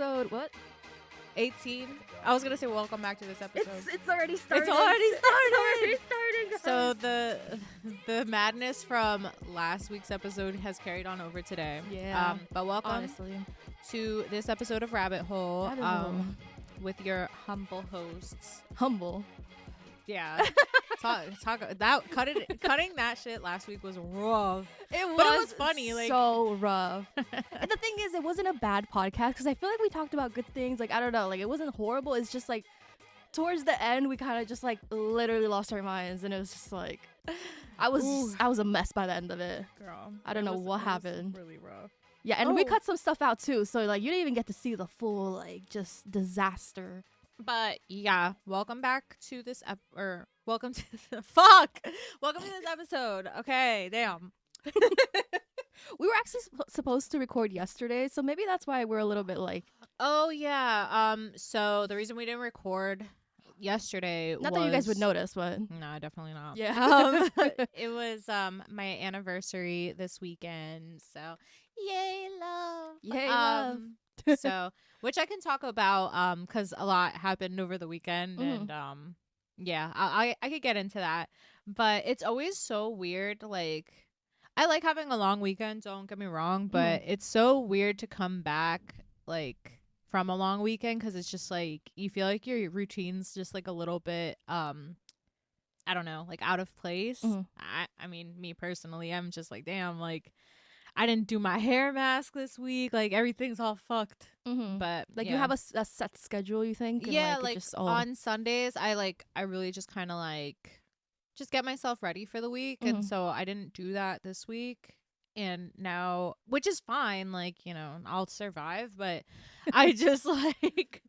episode, what? 18. I was gonna say welcome back to this episode. It's already started. It's already It's starting. So the madness from last week's episode has carried on over today. Yeah. But welcome Honestly. to this episode of Rabbit Hole. Rabbit Hole. With your humble hosts. Humble. Yeah. Cutting that shit last week was rough. It was funny, like so rough. And the thing is, it wasn't a bad podcast because I feel like we talked about good things. Like, I don't know, like it wasn't horrible. It's just like towards the end we kind of just like literally lost our minds, and it was just like I was a mess by the end of it. Girl, I don't know what happened. Really rough. Yeah, and we cut some stuff out too, so like you didn't even get to see the full like just disaster. But yeah, welcome back to this welcome to this episode. Okay, damn. We were actually supposed to record yesterday, so maybe that's why we're a little bit like. Oh yeah. So the reason we didn't record yesterday Not that you guys would notice, but no, definitely not. Yeah. It was my anniversary this weekend, so yay love. Yay love. So which I can talk about because a lot happened over the weekend, and yeah, I could get into that, but it's always so weird. Like, I like having a long weekend, don't get me wrong, but it's so weird to come back like from a long weekend because it's just like you feel like your routine's just like a little bit I don't know, like out of place. I mean, me personally, I'm just like, damn, like I didn't do my hair mask this week. Like everything's all fucked. But like yeah. you have a set schedule, you think? And, yeah, like just on Sundays, I really just kind of like just get myself ready for the week, and so I didn't do that this week. And now, which is fine, like, you know, I'll survive, but I just like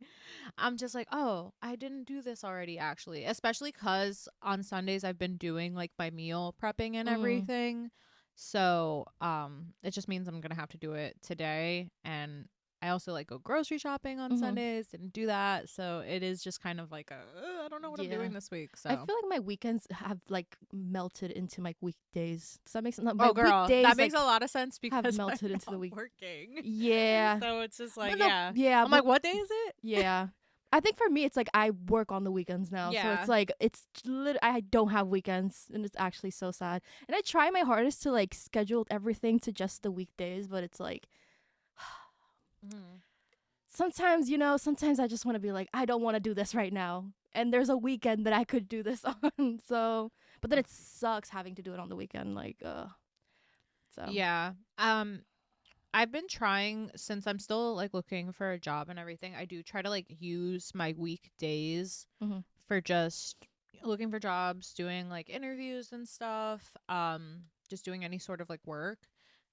I'm just like, oh, I didn't do this already, actually, especially because on Sundays I've been doing like my meal prepping and everything. So it just means I'm gonna have to do it today, and I also like go grocery shopping on Sundays. Didn't do that, so it is just kind of like I don't know what I'm doing this week. So I feel like my weekends have like melted into my weekdays. Does that make sense? Oh girl, that makes a lot of sense because have melted into the week. Working. Yeah. So it's just like yeah. I'm like, what day is it? Yeah. I think for me, it's like I work on the weekends now. Yeah. So it's like, I don't have weekends, and it's actually so sad. And I try my hardest to like schedule everything to just the weekdays, but it's like, sometimes I just want to be like, I don't want to do this right now. And there's a weekend that I could do this on. So, but then it sucks having to do it on the weekend. Like, so. Yeah. I've been trying, since I'm still like looking for a job and everything, I do try to like use my weekdays for just looking for jobs, doing like interviews and stuff, just doing any sort of like work.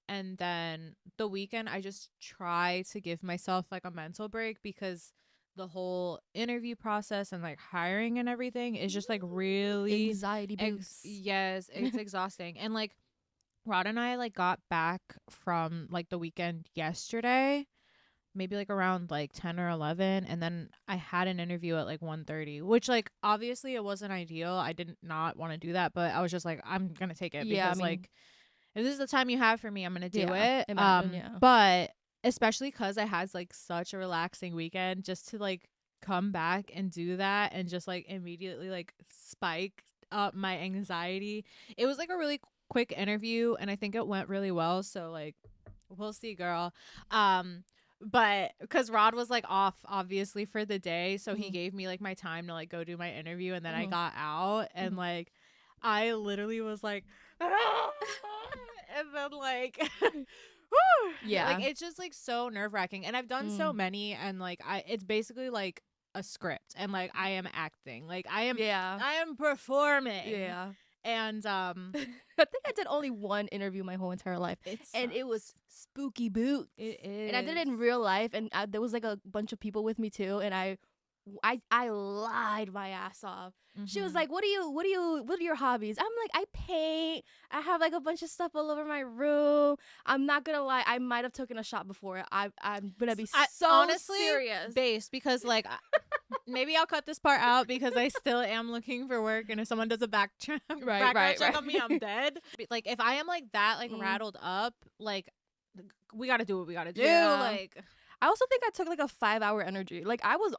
And then the weekend, I just try to give myself like a mental break because the whole interview process and like hiring and everything is just like really anxiety boost. Yes, it's exhausting. And like Rod and I like got back from like the weekend yesterday, maybe like around like 10 or 11, and then I had an interview at like 1:30, which like obviously it wasn't ideal. I did not want to do that, but I was just like, I'm gonna take it because like if this is the time you have for me, I'm gonna do it. Imagine, but especially because I had like such a relaxing weekend, just to like come back and do that and just like immediately like spike up my anxiety. It was like a really quick interview, and I think it went really well, so like we'll see, girl. But because Rod was like off obviously for the day, so he gave me like my time to like go do my interview, and then I got out, and like I literally was like and then like yeah, like it's just like so nerve-wracking, and I've done so many, and like it's basically like a script, and like I am acting, like I am performing. And I think I did only one interview my whole entire life, and it was spooky boots. It is, and I did it in real life, and there was like a bunch of people with me too, and I lied my ass off. She was like, what are your hobbies? I'm like, I paint. I have like a bunch of stuff all over my room. I'm not gonna lie, I might have taken a shot before. I'm gonna be honestly serious, based, because like maybe I'll cut this part out because I still am looking for work, and if someone does a background check on me, I'm dead. Like if I am like that, like rattled up, like we gotta do what we gotta do. Like I also think I took like a 5-hour energy. Like I was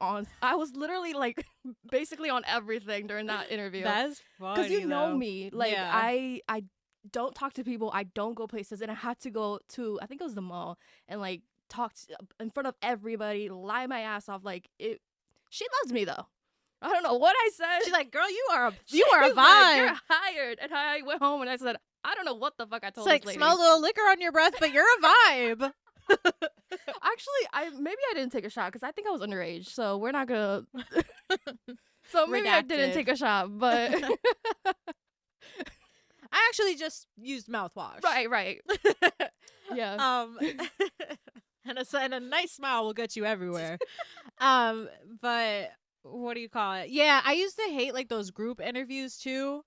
literally like basically on everything during that interview. That's funny. Because you know me, like Yeah. I don't talk to people. I don't go places, and I had to go to, I think it was the mall, and like talk in front of everybody, lie my ass off. Like it. She loves me though. I don't know what I said. She's like, girl, you are a She's vibe. like, you're hired. And I went home and I said, I don't know what the fuck I told It's like, this lady. smell a little liquor on your breath, but you're a vibe. Actually, maybe I didn't take a shot because I think I was underage. So we're not gonna. So maybe I didn't Redacted. take a shot, but I actually just used mouthwash. right. Yeah. And a nice smile will get you everywhere. But what do you call it? Yeah, I used to hate like those group interviews too.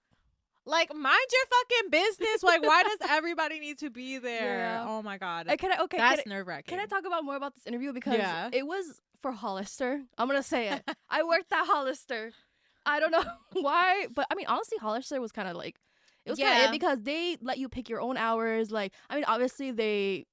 Like, mind your fucking business. Like, why does everybody need to be there? Yeah. Oh my god. That's nerve-wracking. Can I talk about more about this interview because Yeah. it was for Hollister. I'm gonna say it. I worked at Hollister. I don't know why, but I mean, honestly, Hollister was kind of like, it was kind of it because they let you pick your own hours. Like, I mean, obviously they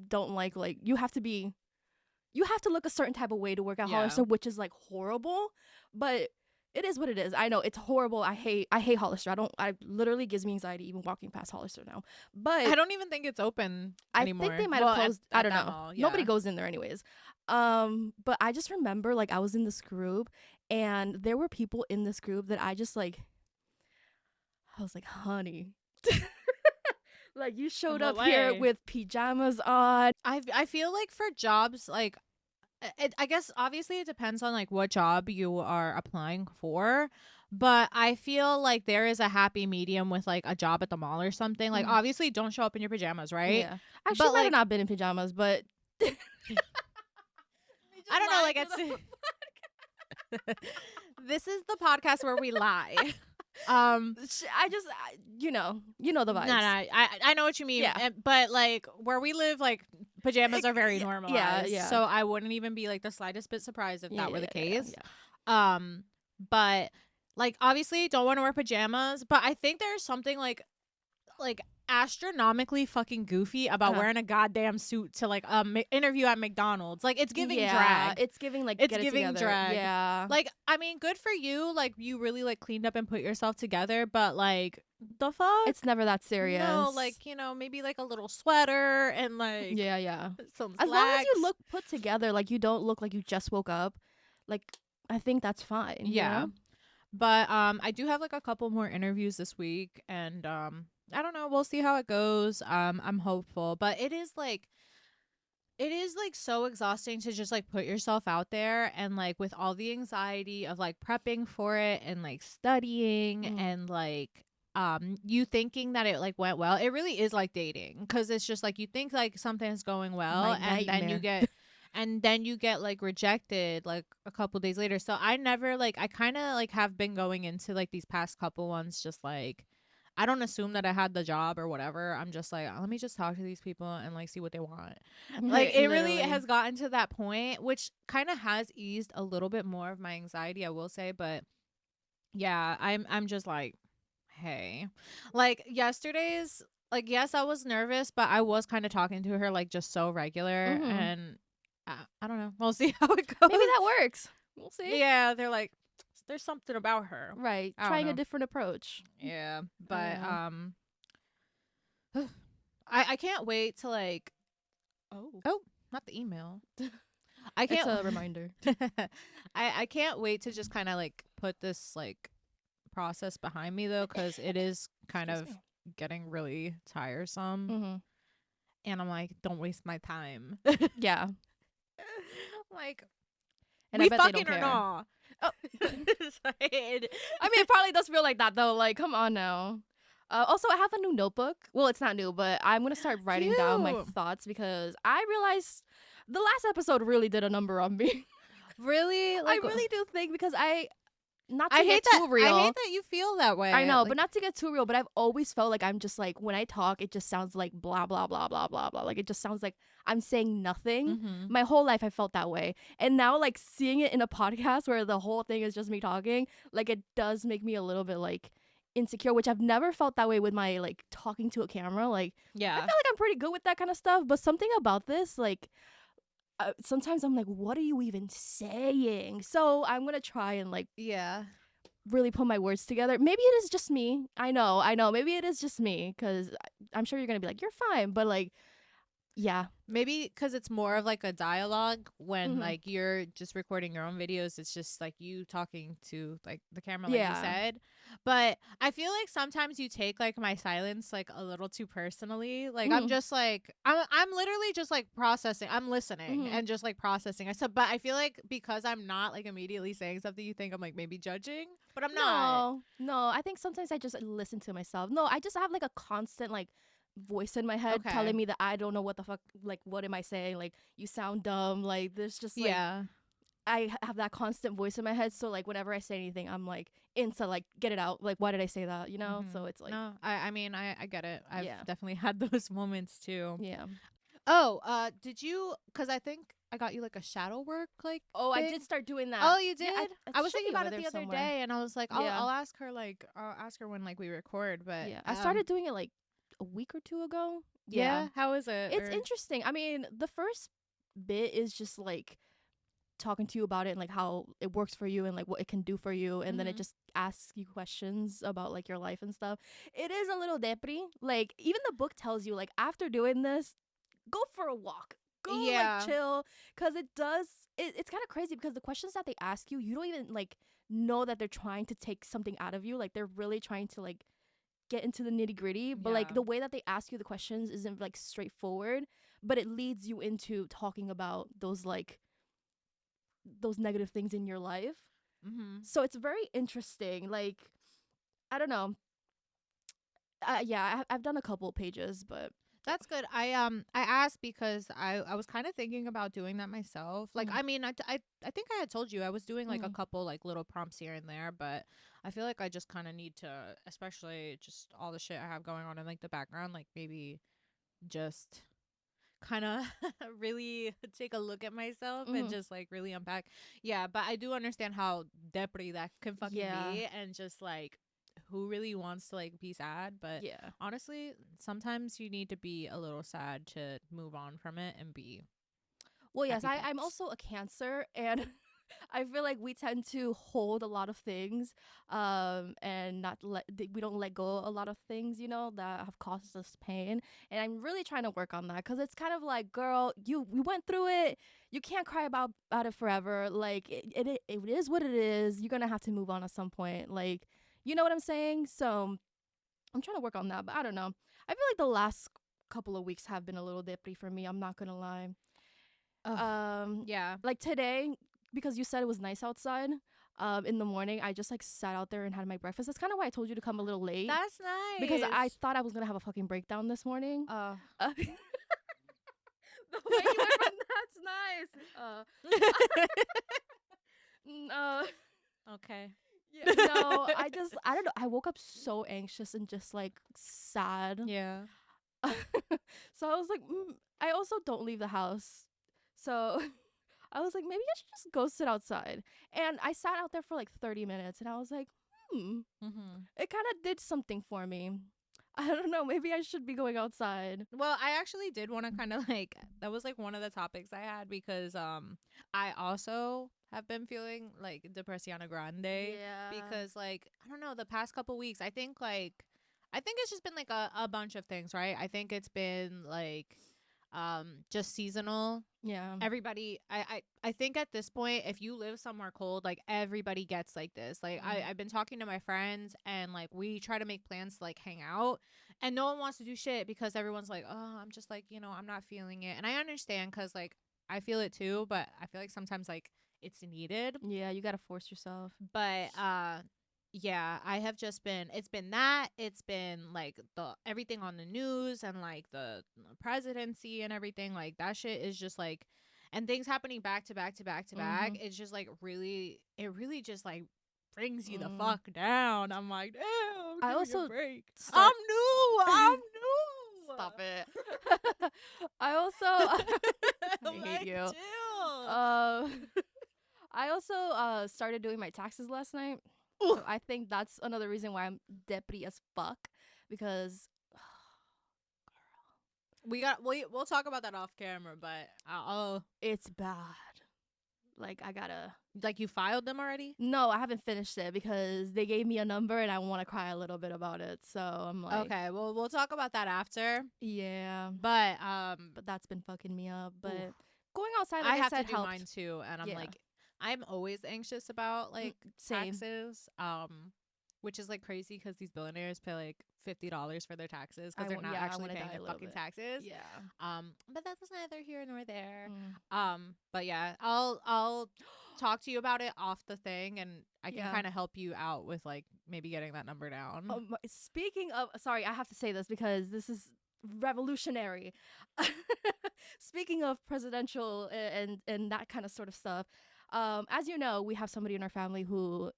don't like you have to look a certain type of way to work at Hollister, which is like horrible, but it is what it is. I know it's horrible. I hate Hollister. I literally gives me anxiety even walking past Hollister now. But I don't even think it's open anymore. I think they might have closed. I don't know. Mall, yeah. Nobody goes in there anyways. But I just remember like I was in this group and there were people in this group that I just like, I was like, honey. Like you showed up here with pajamas on. I feel like for jobs like I guess obviously it depends on like what job you are applying for, but I feel like there is a happy medium with like a job at the mall or something. Like obviously don't show up in your pajamas, right? Yeah. Actually, I might have not been in pajamas, but I don't know. Like it's this is the podcast where we lie. I just you know the vibes. No, I know what you mean. Yeah. But like where we live, like pajamas are very normalized. Yeah. So I wouldn't even be like the slightest bit surprised if that were the case. Yeah. But like obviously don't want to wear pajamas. But I think there's something like astronomically fucking goofy about wearing a goddamn suit to like interview at McDonald's. Like it's giving drag. It's giving like it's get giving it drag. Yeah. Like I mean, good for you. Like you really like cleaned up and put yourself together. But like the fuck, it's never that serious. No, like maybe like a little sweater and like yeah. Some as slacks. long as you look put together, like you don't look like you just woke up. Like I think that's fine. Yeah. You know? But I do have like a couple more interviews this week, and I don't know. We'll see how it goes. I'm hopeful, but it is like so exhausting to just like put yourself out there and like with all the anxiety of like prepping for it and like studying and like you thinking that it like went well. It really is like dating because it's just like you think like something's going well and then you get like rejected like a couple days later. So I never like I kind of like have been going into like these past couple ones just like I don't assume that I had the job or whatever. I'm just like, let me just talk to these people and like see what they want. Like it really has gotten to that point, which kind of has eased a little bit more of my anxiety, I will say. But yeah, I'm just like, hey, like yesterday's, like yes, I was nervous, but I was kind of talking to her like just so regular, and I don't know. We'll see how it goes. Maybe that works. We'll see. Yeah, they're like, there's something about her, right? Trying a different approach. Yeah, but I can't wait to like oh not the email. I can't. It's a reminder. I can't wait to just kind of like put this like process behind me though, because it is kind of getting really tiresome, and I'm like, don't waste my time. Yeah. Like, and we fucking or not. Oh. I mean, it probably does feel like that though. Like, come on now. Also, I have a new notebook. Well, it's not new, but I'm gonna start writing down my thoughts because I realized the last episode really did a number on me. Really? Like, I really do think because I hate that, too real. I hate that you feel that way. I know, like, but not to get too real. But I've always felt like I'm just like when I talk, it just sounds like blah blah blah blah blah blah. Like it just sounds like I'm saying nothing. My whole life I felt that way, and now like seeing it in a podcast where the whole thing is just me talking, like it does make me a little bit like insecure, which I've never felt that way with my like talking to a camera. Like I feel like I'm pretty good with that kind of stuff, but something about this like sometimes I'm like, what are you even saying? So I'm gonna try and like Yeah. really put my words together. Maybe it is just me. I know. Maybe it is just me because I'm sure you're gonna be like, you're fine, but like, yeah. Maybe because it's more of like a dialogue when Mm-hmm. like you're just recording your own videos. It's just like you talking to like the camera, like you Yeah. said. But I feel like sometimes you take like my silence like a little too personally. Like I'm Mm-hmm. just like I'm literally just like processing. I'm listening Mm-hmm. and just like processing. I said, but I feel like because I'm not like immediately saying something, you think I'm like maybe judging, but I'm not. No. I think sometimes I just listen to myself. No, I just have like a constant like voice in my head Okay. telling me that I don't know what the fuck, like, what am I saying? Like, you sound dumb. Like, there's just like, Yeah. have that constant voice in my head. So, like, whenever I say anything, I'm like, into like, get it out. Like, why did I say that? You know? Mm-hmm. So it's like, No, I mean I get it. I've yeah. definitely had those moments too. Yeah. Oh, did you? Because I think I got you like a shadow work like Oh, I thing. did start doing that. Oh, you Yeah, did? it I was should thinking be about over it there the other somewhere. day, and I was like, Yeah. I'll ask her like I'll ask her when like we record. But Yeah. I started doing it like a week or two ago. Yeah. yeah, how is it? It's Or interesting. I mean, the first bit is just like talking to you about it and like how it works for you and like what it can do for you, and then it mm-hmm. just asks you questions about like your life and stuff. It is a little depri. Like, even the book tells you like, after doing this, go for a walk, go like Yeah, chill, because it's kind of crazy because the questions that they ask you, you don't even like know that they're trying to take something out of you. Like, they're really trying to like get into the nitty gritty, but like yeah, the way that they ask you the questions isn't like straightforward, but it leads you into talking about those negative things in your life. mm-hmm. So it's very interesting. Like, I don't know. Yeah, I've done a couple pages, but That's good. I asked because I was kind of thinking about doing that myself. Like mm, I mean I think I had told you I was doing like a mm, couple like little prompts here and there, but I feel like I just kind of need to, especially just all the shit I have going on in like the background, like maybe just kind of really take a look at myself and mm, just like really unpack. Yeah, but I do understand how depri that can fucking yeah, be, and just like who really wants to like be sad. But yeah. honestly, sometimes you need to be a little sad to move on from it and be Well, yes, happy I'm peeps. also a Cancer, and I feel like we tend to hold a lot of things, and not we don't let go a lot of things, that have caused us pain. And I'm really trying to work on that because it's kind of like, girl, we went through it. You can't cry about it forever. Like, it is what it is. You're gonna have to move on at some point. Like, you know what I'm saying? So I'm trying to work on that, but I don't know. I feel like the last couple of weeks have been a little dippy for me. I'm not gonna lie. Oh, um yeah. like today, because you said it was nice outside, in the morning I just like sat out there and had my breakfast. That's kind of why I told you to come a little late, That's because I nice. thought I was gonna have a fucking breakdown this morning. Uh The way you went from that's nice, okay. yeah, no, I don't know, I woke up so anxious and just like sad. Yeah. So I was like, I also don't leave the house, so I was like, maybe I should just go sit outside. And I sat out there for like 30 minutes and I was like, Mhm. it kind of did something for me. I don't know, maybe I should be going outside. Well, I actually did want to kind of like, that was like one of the topics I had because I also have been feeling like depresiona grande, Yeah. because like I don't know, the past couple weeks I think it's just been like a bunch of things, right? I think it's been like just seasonal. Yeah. Everybody, I think at this point, if you live somewhere cold, like everybody gets like this. Like I've been talking to my friends, and like we try to make plans to like hang out, and no one wants to do shit because everyone's like, oh, I'm just like, I'm not feeling it. And I understand because like I feel it too, but I feel like sometimes like it's needed. Yeah, you gotta force yourself. But yeah, I have just been, it's been like the everything on the news and like the presidency and everything, like that shit is just like, and things happening back to back to back to back, Mm-hmm. it's just like really, it really just like brings you the Mm. fuck down. I'm like, damn, I give me a also break. start. I'm new. Stop it. I also I I'm hate like, you. chill. I also started doing my taxes last night. Ooh. So I think that's another reason why I'm depressed as fuck, because we'll talk about that off camera, but It's bad. Like I gotta. Like you filed them already? No, I haven't finished it because they gave me a number and I want to cry a little bit about it. So I'm like, okay, well we'll talk about that after. Yeah, but that's been fucking me up. But oof. going outside, I like I have said, to do helped. mine too, and I'm Yeah. like, I'm always anxious about like Same. taxes. Which is like crazy because these billionaires pay like $50 for their taxes because they're not actually paying their fucking taxes. Yeah. But that's neither here nor there. Mm. But yeah, I'll talk to you about it off the thing, and I can Yeah. kind of help you out with like maybe getting that number down. Speaking of, sorry, I have to say this because this is revolutionary. Speaking of presidential and that kind of sort of stuff, as you know, we have somebody in our family who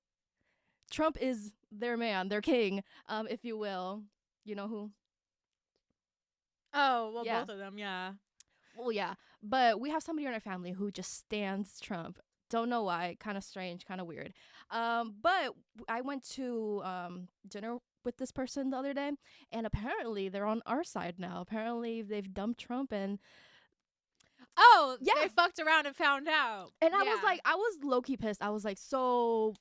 Trump is their man, their king, if you will. You know who? Oh, well, Yeah. both of them, yeah. Well, yeah. But we have somebody in our family who just stands Trump. Don't know why. Kind of strange, kind of weird. But I went to dinner with this person the other day, and apparently they're on our side now. Apparently they've dumped Trump, and they fucked around and found out. And I was low-key pissed. I was like, so...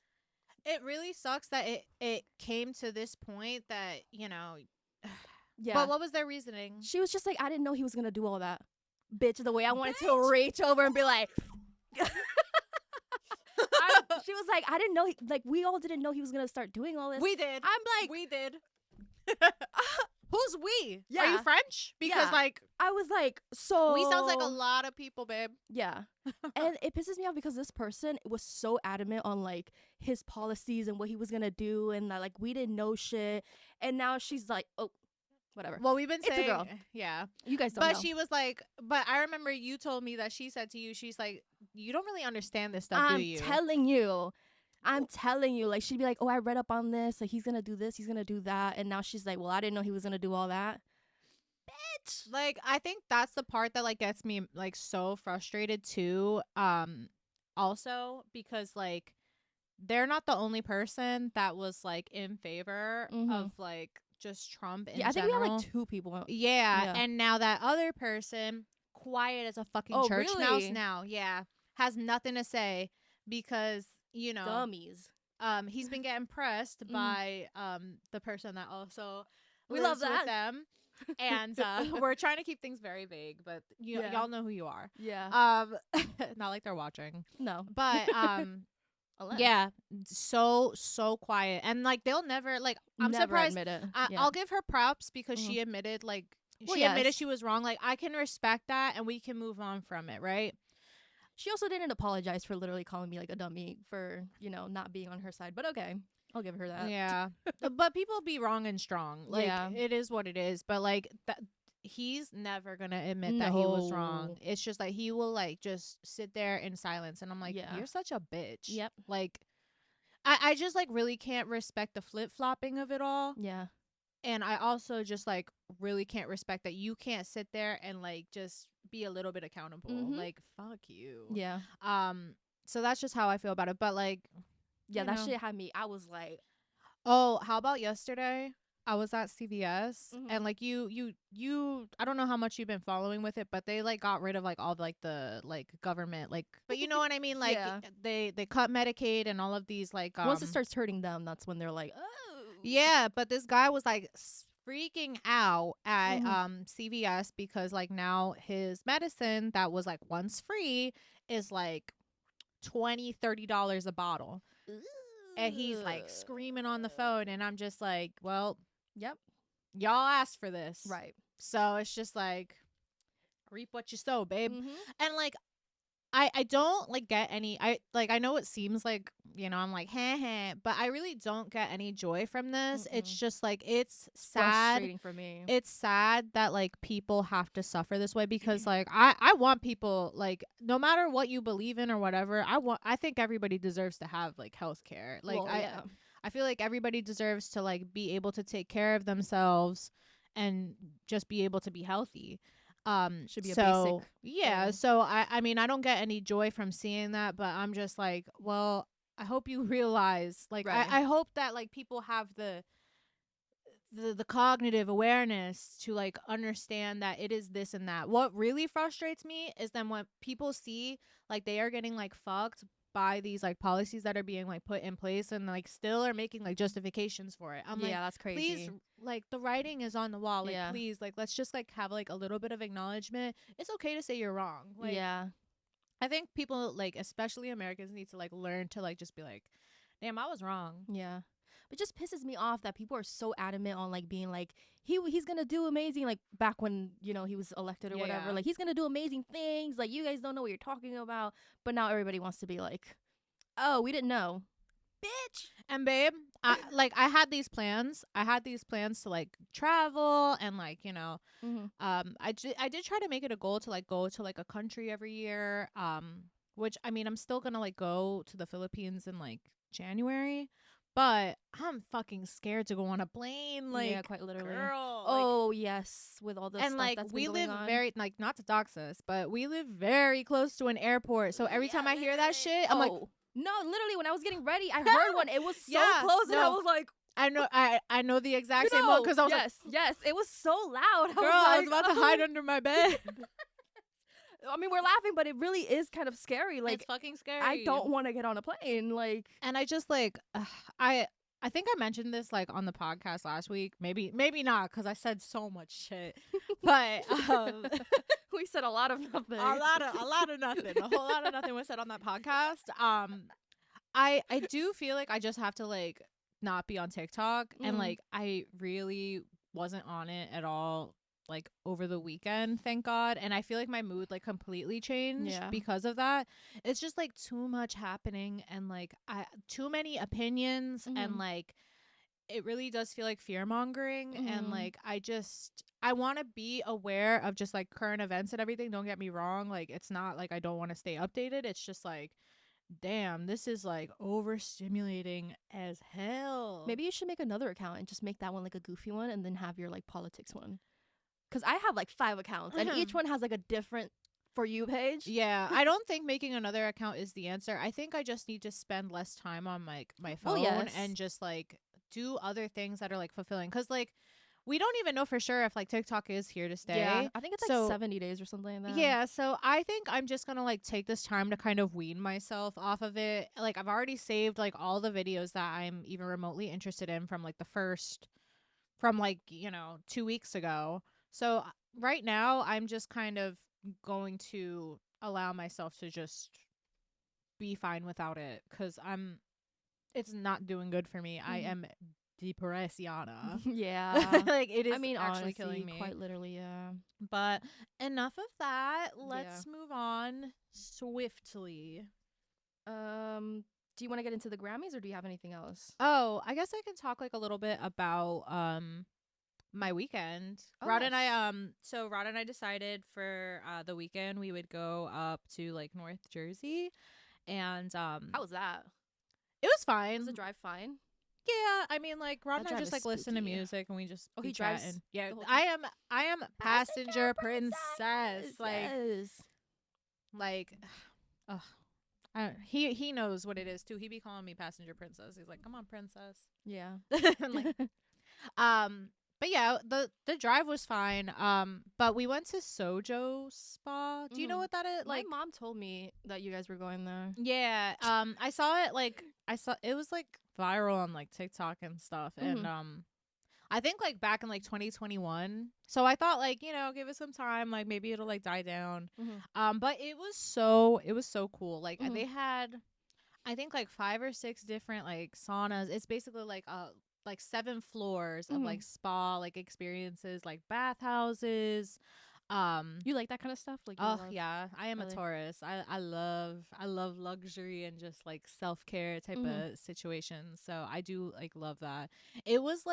It really sucks that it came to this point that, you know... Yeah. But what was their reasoning? She was just like, I didn't know he was going to do all that. Bitch, the way I wanted to reach over and be like... she was like, I didn't know... we all didn't know he was going to start doing all this. We did. I'm like... We did. Who's we? Yeah. Are you French? Because, I was like, so... We sounds like a lot of people, babe. Yeah. And it pisses me off because this person was so adamant on, his policies and what he was going to do, and that, we didn't know shit. And now she's like, oh, whatever. Well, we've been saying... It's a girl. Yeah. You guys don't know. But she was like... But I remember you told me that she said to you, she's like, you don't really understand this stuff, do you? I'm telling you, she'd be like, oh, I read up on this, he's gonna do this, he's gonna do that, and now she's like, well, I didn't know he was gonna do all that. Bitch. I think that's the part that gets me so frustrated too. Also because they're not the only person that was in favor of just Trump in general. I think we have 2 people. Yeah, and now that other person, quiet as a fucking church mouse now, has nothing to say because dummies. He's been getting pressed by the person that also we lives love that. with them. And we're trying to keep things very vague, but y'all know who you are. Yeah. Not like they're watching. No. But yeah, so quiet, and they'll never I'm never surprised. Admit it. I'll give her props because she admitted admitted she was wrong. I can respect that, and we can move on from it, right? She also didn't apologize for literally calling me a dummy for, not being on her side. But okay, I'll give her that. Yeah. But people be wrong and strong. It is what it is. But he's never going to admit that he was wrong. It's just he will just sit there in silence. And I'm like, you're such a bitch. Yep. I just really can't respect the flip-flopping of it all. Yeah. And I also just really can't respect that you can't sit there and just be a little bit accountable. Fuck you. Yeah. So that's just how I feel about it. But that shit had me. I was like, oh, how about yesterday? I was at CVS and you I don't know how much you've been following with it, but they got rid of all the government but you know what I mean, they cut Medicaid and all of these once it starts hurting them, that's when they're like, oh. Yeah, but this guy was freaking out at CVS because now his medicine that was once free is $20-$30 a bottle. Ooh. And he's screaming on the phone, and I'm just well, yep, y'all asked for this, right? So it's just reap what you sow, babe. And I don't get any, I know it seems I'm heh, but I really don't get any joy from this. It's just it's sad. Frustrating for me. It's sad that people have to suffer this way because I want people no matter what you believe in or whatever, I think everybody deserves to have health care. I feel everybody deserves to be able to take care of themselves and just be able to be healthy. Should be a basic thing. So I mean I don't get any joy from seeing that, but I'm just well, I hope you realize right. I hope that people have the the cognitive awareness to like understand that it is this and that. What really frustrates me is then when people see like they are getting like fucked by these like policies that are being like put in place and like still are making like justifications for it. I'm like, that's crazy. please, like the writing is on the wall. Like, Yeah. please, like let's just like have like a little bit of acknowledgement. It's okay to say you're wrong. Like, yeah. I think people like, especially Americans, need to like learn to like just be like, damn, I was wrong. Yeah. It just pisses me off that people are so adamant on like being like he's gonna do amazing, like back when, you know, he was elected or whatever. Yeah. Like he's gonna do amazing things. Like you guys don't know what you're talking about. But now everybody wants to be like, oh, we didn't know, bitch. And babe, I had these plans. I had these plans to like travel and like, you know, I did try to make it a goal to like go to like a country every year. Which I mean, I'm still gonna like go to the Philippines in like January. But I'm fucking scared to go on a plane. Like, yeah, quite literally. Girl, oh, like, yes, with all the and stuff like that's we been going live on. very like, not to dox us, but we live very close to an airport. So every time I hear that shit, I'm like, no, literally, when I was getting ready, I heard one. It was so close, and no. I was like, I know the exact same one because I was yes, it was so loud. Girl, I was about to hide under my bed. I mean, we're laughing, but it really is kind of scary. Like, it's fucking scary. I don't want to get on a plane. Like, and I just like, I think I mentioned this like on the podcast last week. Maybe not because I said so much shit. But we said a lot of nothing. A lot of nothing. A whole lot of nothing was said on that podcast. I do feel like I just have to like not be on TikTok, and like I really wasn't on it at all like over the weekend, thank God. And I feel like my mood like completely changed because of that. It's just like too much happening, and like too many opinions, and like it really does feel like fear mongering. And like I want to be aware of just like current events and everything. Don't get me wrong, like it's not like I don't want to stay updated. It's just like, damn, this is like overstimulating as hell. Maybe you should make another account and just make that one like a goofy one, and then have your like politics one. Because I have like 5 accounts, and each one has like a different For You page. Yeah, I don't think making another account is the answer. I think I just need to spend less time on like my phone and just like do other things that are like fulfilling. Because like we don't even know for sure if like TikTok is here to stay. Yeah, I think it's like 70 days or something like that. Yeah, so I think I'm just gonna like take this time to kind of wean myself off of it. Like I've already saved like all the videos that I'm even remotely interested in from like from like, you know, 2 weeks ago. So right now I'm just kind of going to allow myself to just be fine without it, because it's not doing good for me. I am depressiana. Yeah. Like it is, I mean, actually honestly, killing me. quite literally, yeah. But enough of that. Let's move on swiftly. Do you want to get into the Grammys, or do you have anything else? Oh, I guess I can talk like a little bit about my weekend. Rod and I decided for the weekend we would go up to like North Jersey, and how was that? It was fine. Was the drive fine? Yeah, I mean, like Rod and I just like listen to music and we just he drives. Yeah, I am passenger princess. Like, he knows what it is too. He be calling me passenger princess. He's like, come on, princess. Yeah. Like, but yeah, the drive was fine. But we went to Sojo Spa. Do you know what that is? Like, my mom told me that you guys were going there. Yeah. I saw it it was like viral on like TikTok and stuff. And I think like back in like 2021. So I thought like, you know, give it some time, like maybe it'll like die down. But it was so cool. Like they had, I think like 5 or 6 different like saunas. It's basically like 7 floors of like spa like experiences, like bathhouses. You like that kind of stuff? Like, yeah, I am a Taurus. I love luxury and just like self-care type of situations. So I do like love that. It was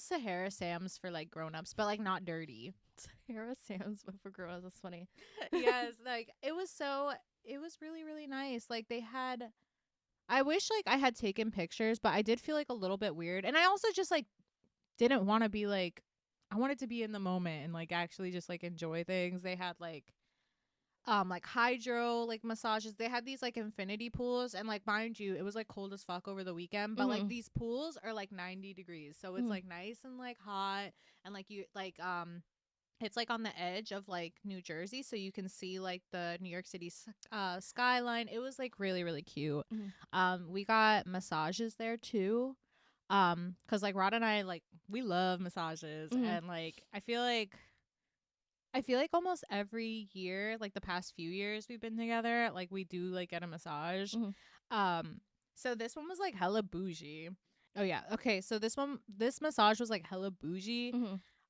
Sahara Sam's for like grown-ups, but like not dirty. Sahara Sam's but for grown-ups. That's funny. Yes, like it was really, really nice. Like they had, I wish like I had taken pictures, but I did feel like a little bit weird. And I also just like didn't want to be like, I wanted to be in the moment and like actually just like enjoy things. They had like like hydro like massages. They had these like infinity pools, and like mind you, it was like cold as fuck over the weekend, but like these pools are like 90 degrees, so it's like nice and like hot, and like you like it's like on the edge of like New Jersey, so you can see like the New York City skyline. It was like really really cute. We got massages there too, because like Rod and I, like, we love massages, and like I feel like almost every year, like the past few years we've been together, like we do like get a massage. So this one was like hella bougie. Oh yeah, okay. So this massage was like hella bougie.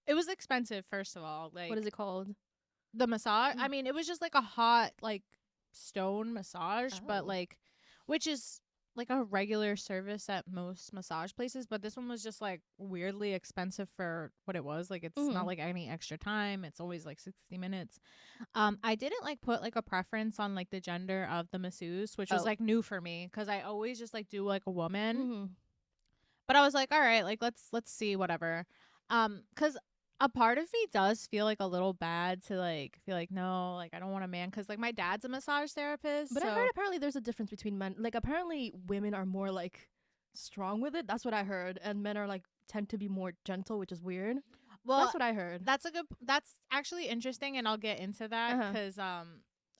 It was expensive, first of all. Like, what is it called? The massage. I mean, it was just like a hot like stone massage, but like, which is like a regular service at most massage places, but this one was just like weirdly expensive for what it was. Like, it's not like any extra time. It's always like 60 minutes. I didn't like put like a preference on like the gender of the masseuse, which was like new for me, because I always just like do like a woman. But I was like, all right, like let's see, whatever. Because a part of me does feel like a little bad to like feel like, no, like I don't want a man, because like my dad's a massage therapist. But so I heard apparently there's a difference between men. Like, apparently women are more like strong with it. That's what I heard, and men are like tend to be more gentle, which is weird. Well, that's what I heard. That's actually interesting, and I'll get into that because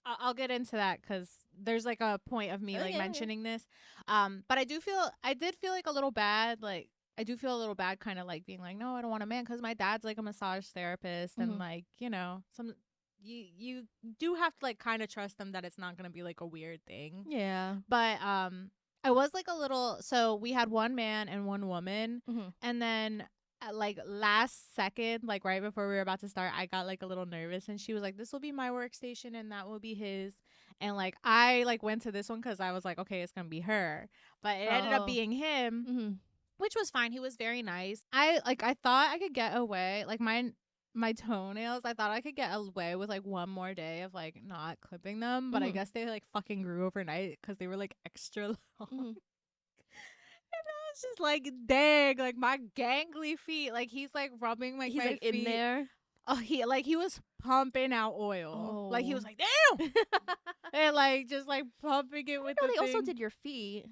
I'll get into that because there's like a point of me mentioning this. But I did feel like a little bad. Like, I do feel a little bad kind of like being like, no, I don't want a man, because my dad's like a massage therapist, and like, you know, you do have to like kind of trust them that it's not going to be like a weird thing. Yeah. But I was like a little, so we had one man and one woman, and then like last second, like right before we were about to start, I got like a little nervous, and she was like, this will be my workstation and that will be his, and like I like went to this one because I was like, okay, it's gonna be her, but it ended up being him, which was fine. He was very nice. I thought I could get away, like my toenails, I thought I could get away with like one more day of like not clipping them, but I guess they like fucking grew overnight because they were like extra long. And I was just like, dang, like my gangly feet. Like, he's like rubbing like he's my like feet. in there. Oh, he was pumping out oil. Like, he was like, damn, and like just like pumping it with the they thing. also did your feet.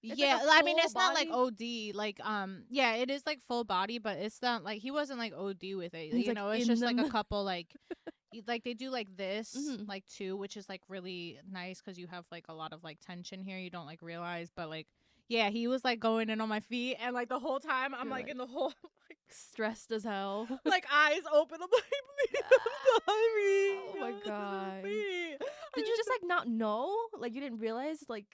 It's yeah, like I mean, it's body? not like OD. Like, yeah, it is like full body, but it's not like he wasn't like OD with it. He's you like know, it's in just them. like a couple like like they do like this like too, which is like really nice because you have like a lot of like tension here. You don't like realize, but like, yeah, he was like going in on my feet, and like the whole time I'm like in the whole like stressed as hell, like eyes open. I'm like, please, I'm sorry. Oh my god. Did you just like not know? Like, you didn't realize? Like,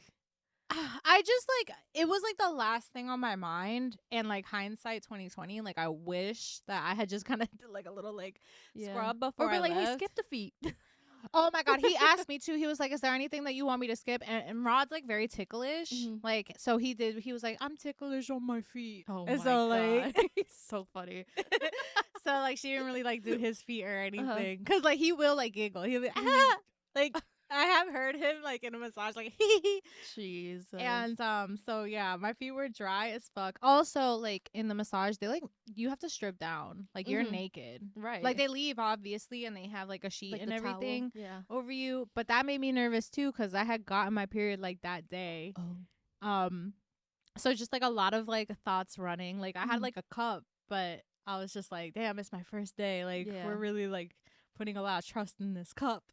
I just like, it was like the last thing on my mind, and like hindsight 2020, like I wish that I had just kind of did like a little like scrub before or be I like, left. hey, skip the feet. Oh my god, he asked me too. He was like, is there anything that you want me to skip? And Rod's like very ticklish. Like, so he was like, I'm ticklish on my feet. Oh and my so, god. like, He's so funny. so like she didn't really like do his feet or anything, because like he will like giggle. He'll be ah! Like, I have heard him like in a massage like Jesus. And so yeah, my feet were dry as fuck. Also, like in the massage, they like, you have to strip down. Like, you're naked. Right. Like, they leave obviously, and they have like a sheet like and everything over over you. But that made me nervous too, because I had gotten my period like that day. So just like a lot of like thoughts running. Like, I had like a cup, but I was just like, damn, it's my first day. Like, we're really like putting a lot of trust in this cup.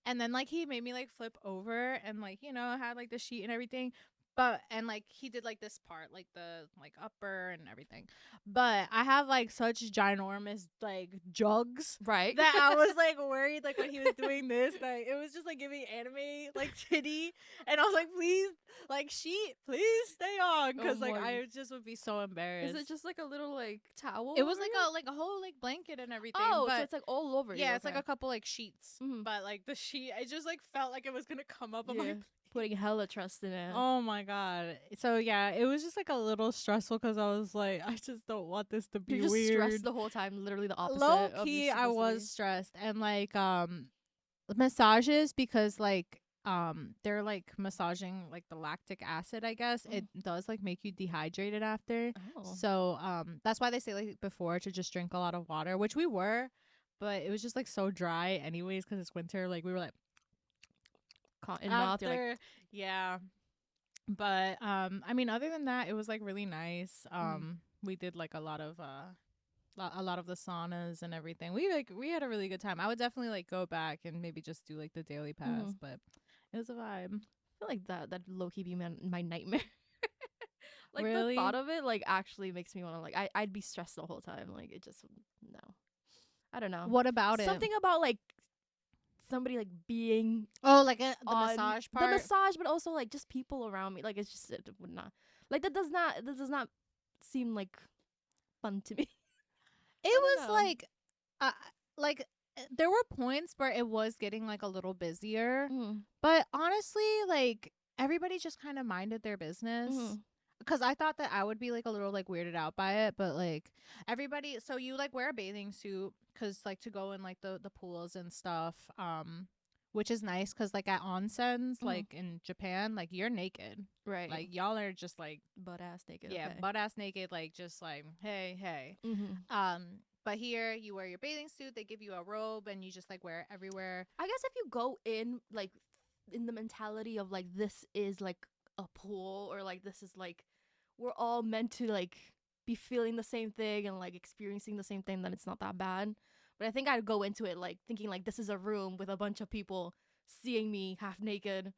And then like he made me like flip over, and like, you know, had like the sheet and everything, but and like he did like this part, like the like upper and everything, but I have like such ginormous like jugs, right, that I was like worried, like when he was doing this, like it was just like giving anime like titty, and I was like, please, like, sheet, please stay on, because like I just would be so embarrassed. Is it just like a little like towel? It was like a whole like blanket and everything. Oh, but so it's like all over you. Yeah, it's like a couple like sheets, but like the sheet, I just like felt like it was gonna come up on my putting hella trust in it. Oh my god. So yeah, it was just like a little stressful, because I was like, I just don't want this to be You're just weird. stressed the whole time, literally the opposite. Low key, I was stressed, and like massages, because like they're like massaging like the lactic acid, I guess. It does like make you dehydrated after. So that's why they say like before to just drink a lot of water, which we were. but it was just like so dry anyways because it's winter. Like we were like Cotton mouth. You're like, yeah. But I mean, other than that, it was like really nice. We did like a lot of the saunas and everything. We had a really good time. I would definitely like go back and maybe just do like the daily pass, but it was a vibe. I feel like that low key be my nightmare. Like really? the thought of it like actually makes me want to like I'd be stressed the whole time. Like it just no. I don't know. What about it? Something about like somebody like being like the massage part. The massage, but also like just people around me. Like it would not like that does not seem like fun to me. It was like there were points where it was getting like a little busier, but honestly, like everybody just kind of minded their business. Because I thought that I would be like a little like weirded out by it, but like everybody, so you like wear a bathing suit because like to go in like the pools and stuff, which is nice because like at onsens like in Japan, like you're naked, right? Like y'all are just like butt ass naked, yeah, okay. butt ass naked, like just like hey. But here you wear your bathing suit, they give you a robe, and you just like wear it everywhere. I guess if you go in like in the mentality of like this is like a pool or like this is like we're all meant to like be feeling the same thing and like experiencing the same thing, then it's not that bad. But I think I'd go into it like thinking like this is a room with a bunch of people seeing me half naked.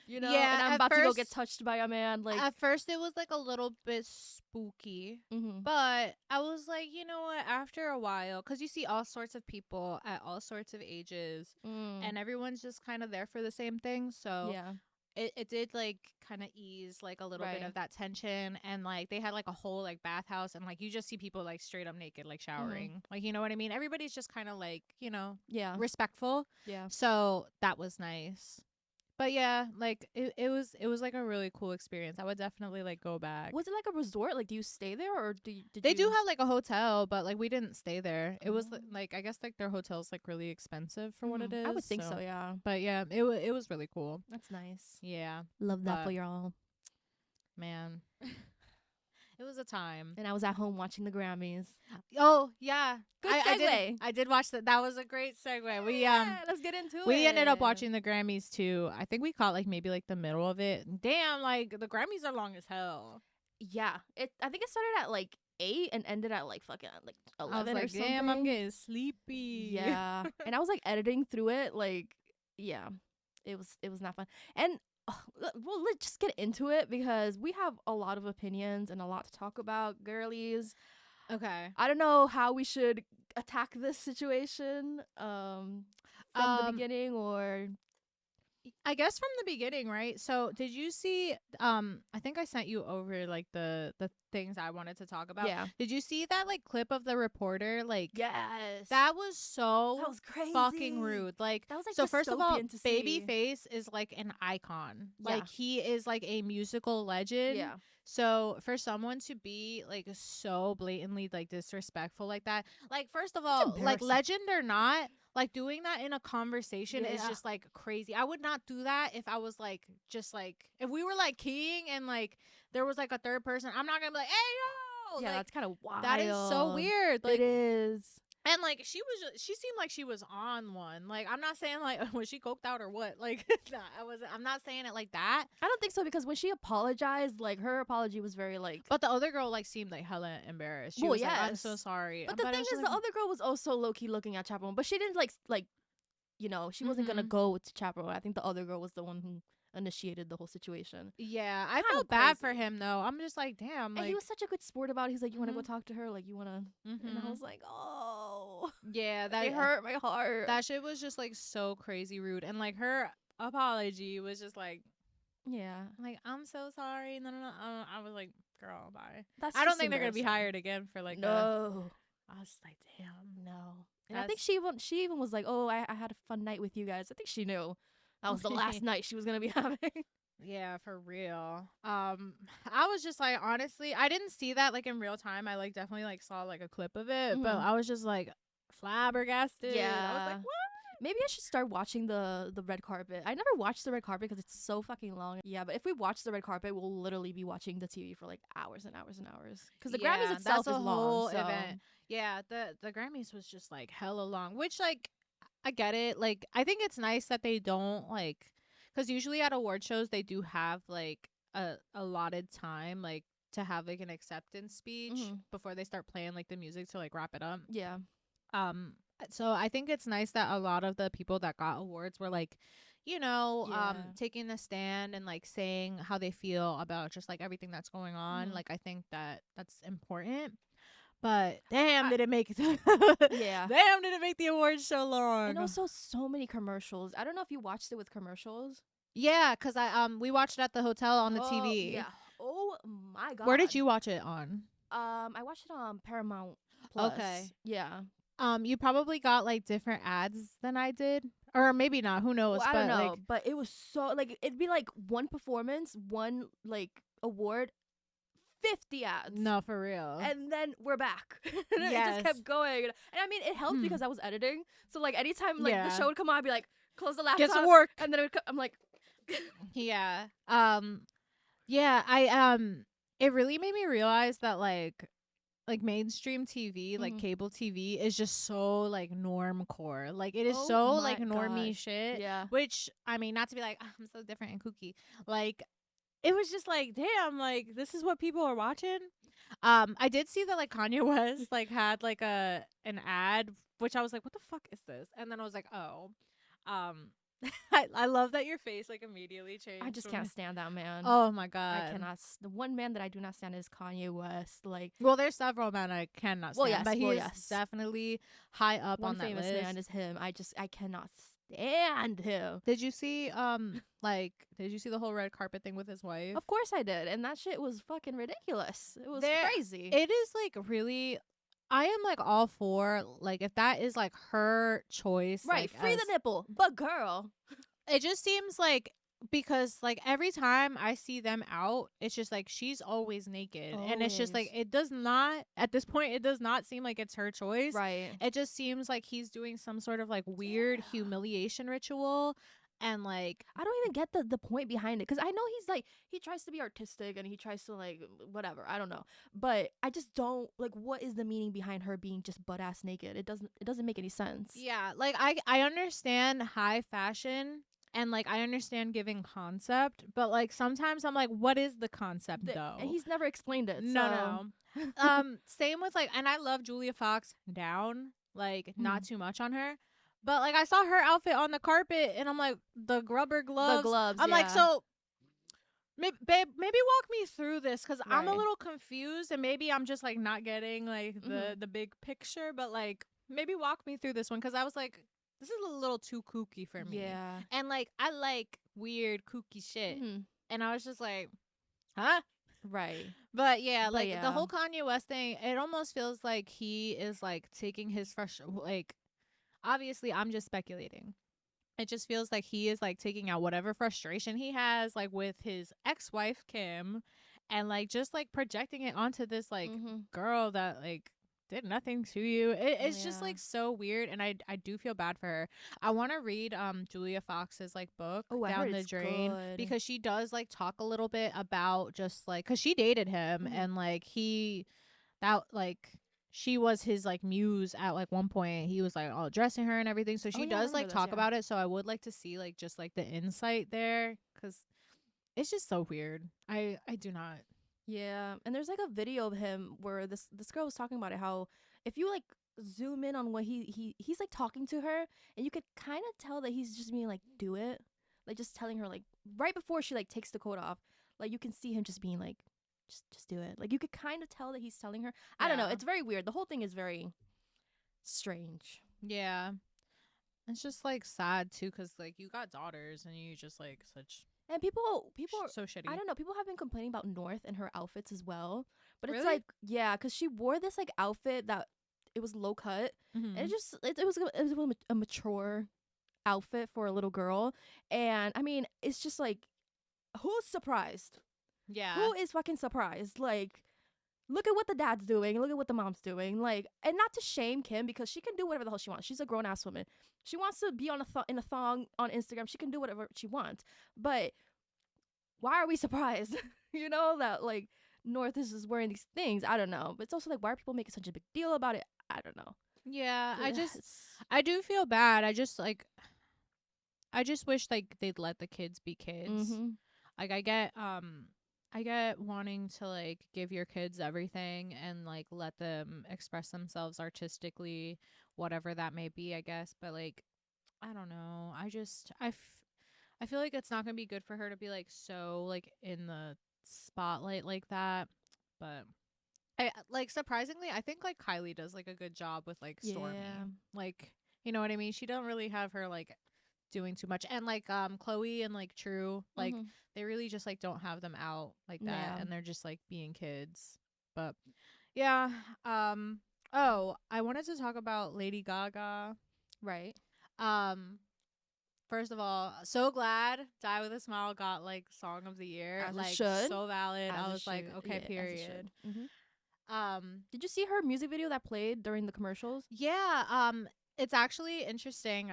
You know, yeah, and I'm about to go get touched by a man. Like at first it was like a little bit spooky, but I was like, you know what, after a while, because you see all sorts of people at all sorts of ages and everyone's just kind of there for the same thing, so yeah, it did like kind of ease like a little bit of that tension. And like they had like a whole like bathhouse, and like you just see people like straight up naked like showering, like, you know what I mean, everybody's just kind of like, you know, respectful, so that was nice. But yeah, like it was like a really cool experience. I would definitely like go back. Was it like a resort? Like, do you stay there or did they you... do have like a hotel, but like we didn't stay there. It was like I guess like their hotel's like really expensive for what it is. I would think so, yeah. But yeah, it was really cool. That's nice. Yeah, love that for y'all, man. It was a time. And I was at home watching the Grammys. Oh yeah, good segue. I did watch that. That was a great segue. We let's get into it. We ended up watching the Grammys too. I think we caught like maybe like the middle of it. Damn, like the Grammys are long as hell. Yeah, I think it started at like 8 and ended at like fucking like 11 I was like, or something. Damn, I'm getting sleepy. Yeah, and I was like editing through it. Like, yeah, it was not fun. And well, let's just get into it because we have a lot of opinions and a lot to talk about, girlies. Okay. I don't know how we should attack this situation from the beginning, or I guess from the beginning, right? So did you see I think I sent you over like the things I wanted to talk about. Yeah. Did you see that like clip of the reporter? Like, yes. That was crazy. Fucking rude. Like, that was like, so first of all, to Babyface is like an icon. Yeah. Like he is like a musical legend. Yeah. So for someone to be like so blatantly like disrespectful like that, like first of all, like legend or not, like doing that in a conversation is just like crazy. I would not do that if I was like just like if we were like keying and like there was like a third person. I'm not gonna be like, hey yo. Yeah, like, that's kind of wild. That is so weird. Like, it is. And like she seemed like she was on one. Like, I'm not saying like was she coked out or what. Like I'm not saying it like that. I don't think so, because when she apologized, like her apology was very like. But the other girl like seemed like hella embarrassed. She was like, I'm so sorry. But the thing is, the other girl was also low key looking at Chaperone, but she didn't like you know, she wasn't gonna go to Chaperone. I think the other girl was the one who initiated the whole situation. Yeah, I felt bad for him though. I'm just like, damn. Like, and he was such a good sport about it. He's like, you want to go talk to her? Like, you want to? And I was like, oh, yeah, that it hurt my heart. That shit was just like so crazy rude. And like her apology was just like, yeah, like, I'm so sorry. No. I was like, girl, bye. That's I don't think they're gonna be hired again for like. No. I was like, damn, no. And I think she even was like, oh, I had a fun night with you guys. I think she knew that was the last night she was gonna be having. Yeah, for real. I was just like, honestly, I didn't see that like in real time. I like definitely like saw like a clip of it, but I was just like flabbergasted. Yeah, I was like, what? Maybe I should start watching the red carpet. I never watched the red carpet because it's so fucking long. Yeah, but if we watch the red carpet, we'll literally be watching the TV for like hours and hours and hours. Because the Grammys Yeah, itself that's is a long. whole So event. Yeah, the Grammys was just like hella long, which like I get it. Like I think it's nice that they don't like, because usually at award shows they do have like a allotted time like to have like an acceptance speech hmm before they start playing like the music to like wrap it up. yeah, Um, so I think it's nice that a lot of the people that got awards were like, yeah. taking a stand and like saying how they feel about just like everything that's going on. hmm Like I think that that's important. But damn, I, did it make it? yeah. Damn, did it make the awards so And long? also so many commercials. I don't know if you watched it with commercials. Yeah, cause we watched it at the hotel on the Oh TV. yeah. Oh my Where did god. you watch it on? I watched it on Paramount Plus. Okay. Yeah. You probably got like different ads than I did, or maybe not. Who knows? Well, I don't But know, like, but it was so like it'd be like one performance, one like award, 50 ads. no, for real. And then we're back. And it just Yes. kept going. And I mean, it helped Hmm. because I was editing. So like anytime like the Yeah. show would come on, I'd be like, close the laptop. Get some work. And then I'm like, Yeah. Yeah. It really made me realize that like mainstream TV, like Mhm. cable TV, is just so like norm core. Like it is Oh so my like normie gosh. shit. Yeah. Which I mean, not to be like I'm so different and kooky. Like it was just like, damn, like this is what people are watching. I did see that like Kanye West like had like an ad, which I was like, what the fuck is this? And then I was like, oh, um, I love that your face like immediately changed. I just when can't stand that man. Oh my god, I cannot. The one man that I do not stand is Kanye West. Like, Well, there's several men I cannot stand, well, yes, but well, he's yes. definitely high up One on that famous list. man is him. I cannot stand him. Did you see did you see the whole red carpet thing with his wife? Of course I did, and that shit was fucking ridiculous. It was There- crazy. It is like really, I am like all for like if that is like her choice, Right, like, free as- the nipple, but girl. It just seems like because like every time I see them out, it's just like she's always naked, and it's just like Always. it does not at this point it does not seem like it's her choice. Right. It just seems like he's doing some sort of like weird Yeah. humiliation ritual, and like I don't even get the point behind it, because I know he's like, he tries to be artistic and he tries to like whatever, I don't know, but I just don't like, what is the meaning behind her being just butt ass naked? It doesn't make any sense. yeah, like I understand high fashion. And like I understand giving concept, but like sometimes I'm like, what is the concept though? And he's never explained it. No. So. Same with like, and I love Julia Fox down, like not Mm. too much on her, but like I saw her outfit on the carpet, and I'm like the rubber gloves. The gloves. I'm like, yeah. so, babe, maybe walk me through this, because I'm a Right. little confused, and maybe I'm just like not getting like Mhm. the big picture, but like maybe walk me through this one, because I was like, this is a little too kooky for me. Yeah. And like I like weird kooky shit, Mhm. and I was just like, huh? Right. But yeah, But like yeah. the whole Kanye West thing, it almost feels like he is like taking his like obviously I'm just speculating. It just feels like he is like taking out whatever frustration he has like with his ex-wife Kim, and like just like projecting it onto this like Mhm. girl that like did nothing to you. It's just Yeah. like so weird, and I do feel bad for her. I want to read Julia Fox's like book, Oh, I Down heard the it's Drain, good. because she does like talk a little bit about just like, cuz she dated him, Mhm. and like she was his like muse at like one point. He was like all dressing her and everything, so Oh, she yeah, I does remember like this, talk yeah. about it. So I would like to see like just like the insight there, cuz it's just so weird. I do not. Yeah, and there's like a video of him where this girl was talking about it, how if you like zoom in on what he's like talking to her, and you could kind of tell that he's just being like, do it, like just telling her like right before she like takes the coat off, like you can see him just being like, just do it, like you could kind of tell that he's telling her. I don't know, Yeah. it's very weird. The whole thing is very strange. Yeah. It's just like sad too, cuz like you got daughters and you just like such And people are, so shitty. I don't know, people have been complaining about North and her outfits as well, but it's Really? like, yeah, because she wore this like outfit that it was low cut. Mhm. And it was a mature outfit for a little girl, and I mean, it's just like, who's surprised? Yeah. Who is fucking surprised? Like, look at what the dad's doing, look at what the mom's doing, like, and not to shame Kim because she can do whatever the hell she wants. She's a grown ass woman. She wants to be on in a thong on Instagram. She can do whatever she wants. But why are we surprised? You know that like North is just wearing these things. I don't know, but it's also like why are people making such a big deal about it? I don't know. Yeah, Yes. I do feel bad. I just wish like they'd let the kids be kids. Mm-hmm. Like I get wanting to like give your kids everything and like let them express themselves artistically, whatever that may be, I guess, but like I don't know. I feel like it's not going to be good for her to be like so like in the spotlight like that. But I like surprisingly, I think like Kylie does like a good job with like Stormy. Yeah. Like, you know what I mean? She don't really have her like doing too much. And like Chloe and like True, like Mhm. they really just like don't have them out like that Yeah. and they're just like being kids. But yeah, oh, I wanted to talk about Lady Gaga. Right. Um First of all, so glad Die with a Smile got like Song of the Year. As it Like should. so valid. As I it was like, should. okay, Yeah, as it period. should. Mhm. Um Did you see her music video that played during the commercials? yeah, it's actually interesting.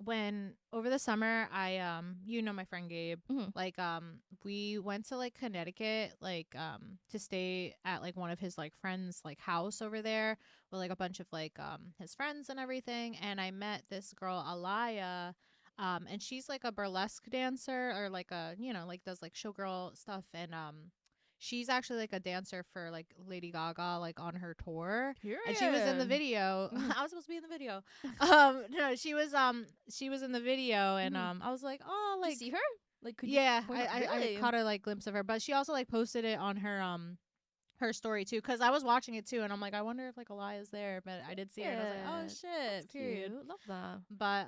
When over the summer I you know my friend Gabe, Mhm. like we went to like Connecticut like to stay at like one of his like friends like house over there with like a bunch of like his friends and everything, and I met this girl Alaya. And she's like a burlesque dancer or like a, you know, like does like showgirl stuff, and she's actually like a dancer for like Lady Gaga like on her tour. Period. And she was in the video. Mhm. I was supposed to be in the video. No, she was in the video, and Mhm. I was like, oh, Did you like see her? Like, could you yeah, point out? I Really? caught a like glimpse of her, but she also like posted it on her story too, because I was watching it too, and I'm like, I wonder if like Elia's there, but I did see her, and I was like, oh shit, That's period. cute. Love that. But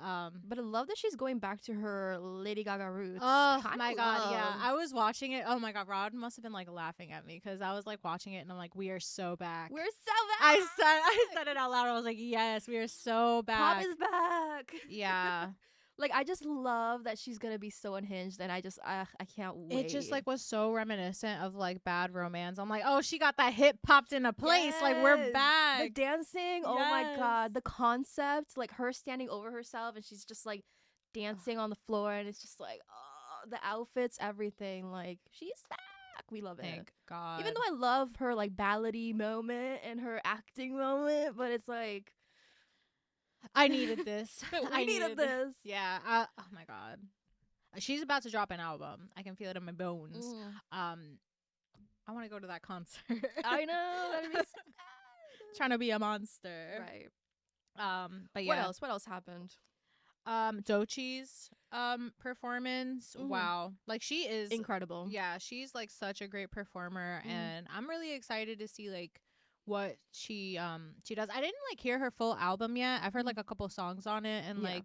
But I love that she's going back to her Lady Gaga roots. oh Kinda my god, yeah. love. I was watching it. Oh my god, Rod must have been like laughing at me because I was like watching it and I'm like, we are so back. We're so back. I said it out loud. I was like, yes, we are so Pop back. is back. Yeah. Like I just love that she's gonna be so unhinged, and I can't wait. It just like was so reminiscent of like Bad Romance. I'm like, oh, she got that hit popped into place. Like we're Yes. back. The dancing, oh my Yes. god, the concept, like her standing over herself and she's just like dancing on the floor, and it's just like, oh, the outfits, everything. Like she's back. We love it. Thank God. Even though I love her like ballady moment and her acting moment, but it's like I needed this. we needed this. Yeah. Oh my God. She's about to drop an album. I can feel it in my bones. Mm. I want to go to that concert. I know. That'd be so good. Trying to be a monster. Right. But yeah. What else happened? Dochi's performance. Mhm. Wow. Like she is Incredible. Yeah, she's like such a great performer, Mhm. and I'm really excited to see like what she does. I didn't like hear her full album yet. I've heard like a couple songs on it, and Yeah. like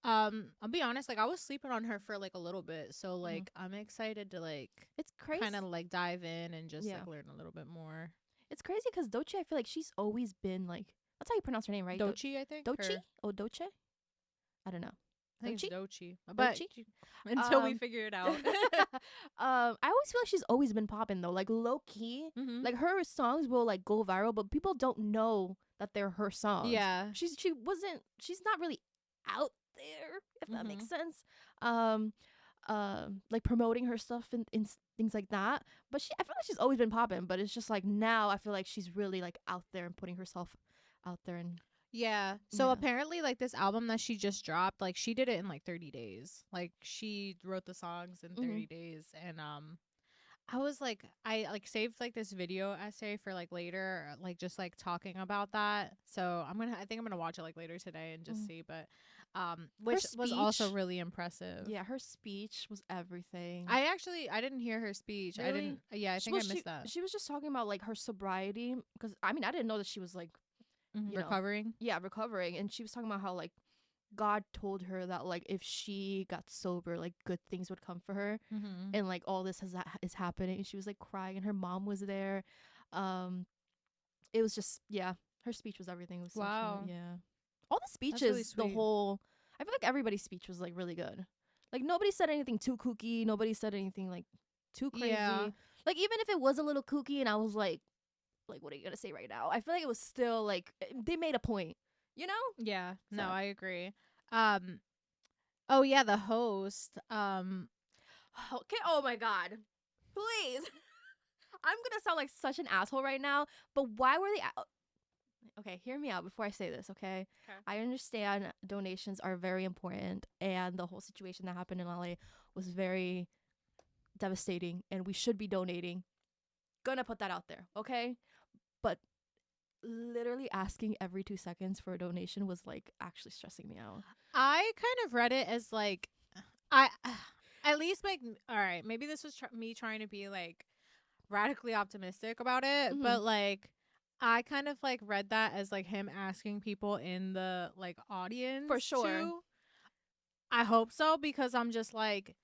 I'll be honest, like I was sleeping on her for like a little bit, so like I'm excited to like It's crazy. kind of like dive in and just Yeah. like learn a little bit more. It's crazy because Dochi, I feel like she's always been like, that's how you pronounce her name, right? Dochi, I think. Dochi? Or- Oh, Doche? I don't know. I think Dochi? it's Dochi. But Dochi? until we figure it out. I always feel like she's always been popping though, like low key. Mhm. Like her songs will like go viral, but people don't know that they're her songs. Yeah. She's not really out there, if that makes Mhm. sense. Like promoting her stuff and things like that. But I feel like she's always been popping, but it's just like now I feel like she's really like out there and putting herself out there. And Yeah. So Yeah. apparently like this album that she just dropped, like she did it in like 30 days. Like she wrote the songs in 30 days, and I was like, I like saved like this video essay for like later, like just like talking about that. So I think I'm gonna watch it like later today and just see. But which was also speech- really impressive. yeah, her speech was everything. I didn't hear her speech. I Really? didn't. Yeah, I think I missed that. She was just talking about like her sobriety, because I mean I didn't know that she was like you know, Recovering. recovering, and she was talking about how like God told her that like if she got sober, like good things would come for her, Mm-hmm. and like all this is happening. And she was like crying, and her mom was there. It was just her speech was everything. It was so cute. Wow. Yeah, all the speeches, really the sweet. whole. I feel like everybody's speech was like really good. Like nobody said anything too kooky. Nobody said anything like too crazy. Yeah. Like even if it was a little kooky, and I was like, like, what are you gonna say right now? I feel like it was still like they made a point, you know? Yeah. No, So. I agree. Oh yeah, the host. Okay. Oh my god. Please. I'm gonna sound like such an asshole right now, but why were they? Okay, hear me out before I say this. Okay, I understand donations are very important, and the whole situation that happened in LA was very devastating, and we should be donating. Gonna put that out there. Okay, but literally asking every 2 seconds for a donation was like actually stressing me out. I kind of read it as like I at least like all right, maybe this was me trying to be like radically optimistic about it, Mm-hmm. but like I kind of like read that as like him asking people in the like audience For sure. to. I hope so, because I'm just like,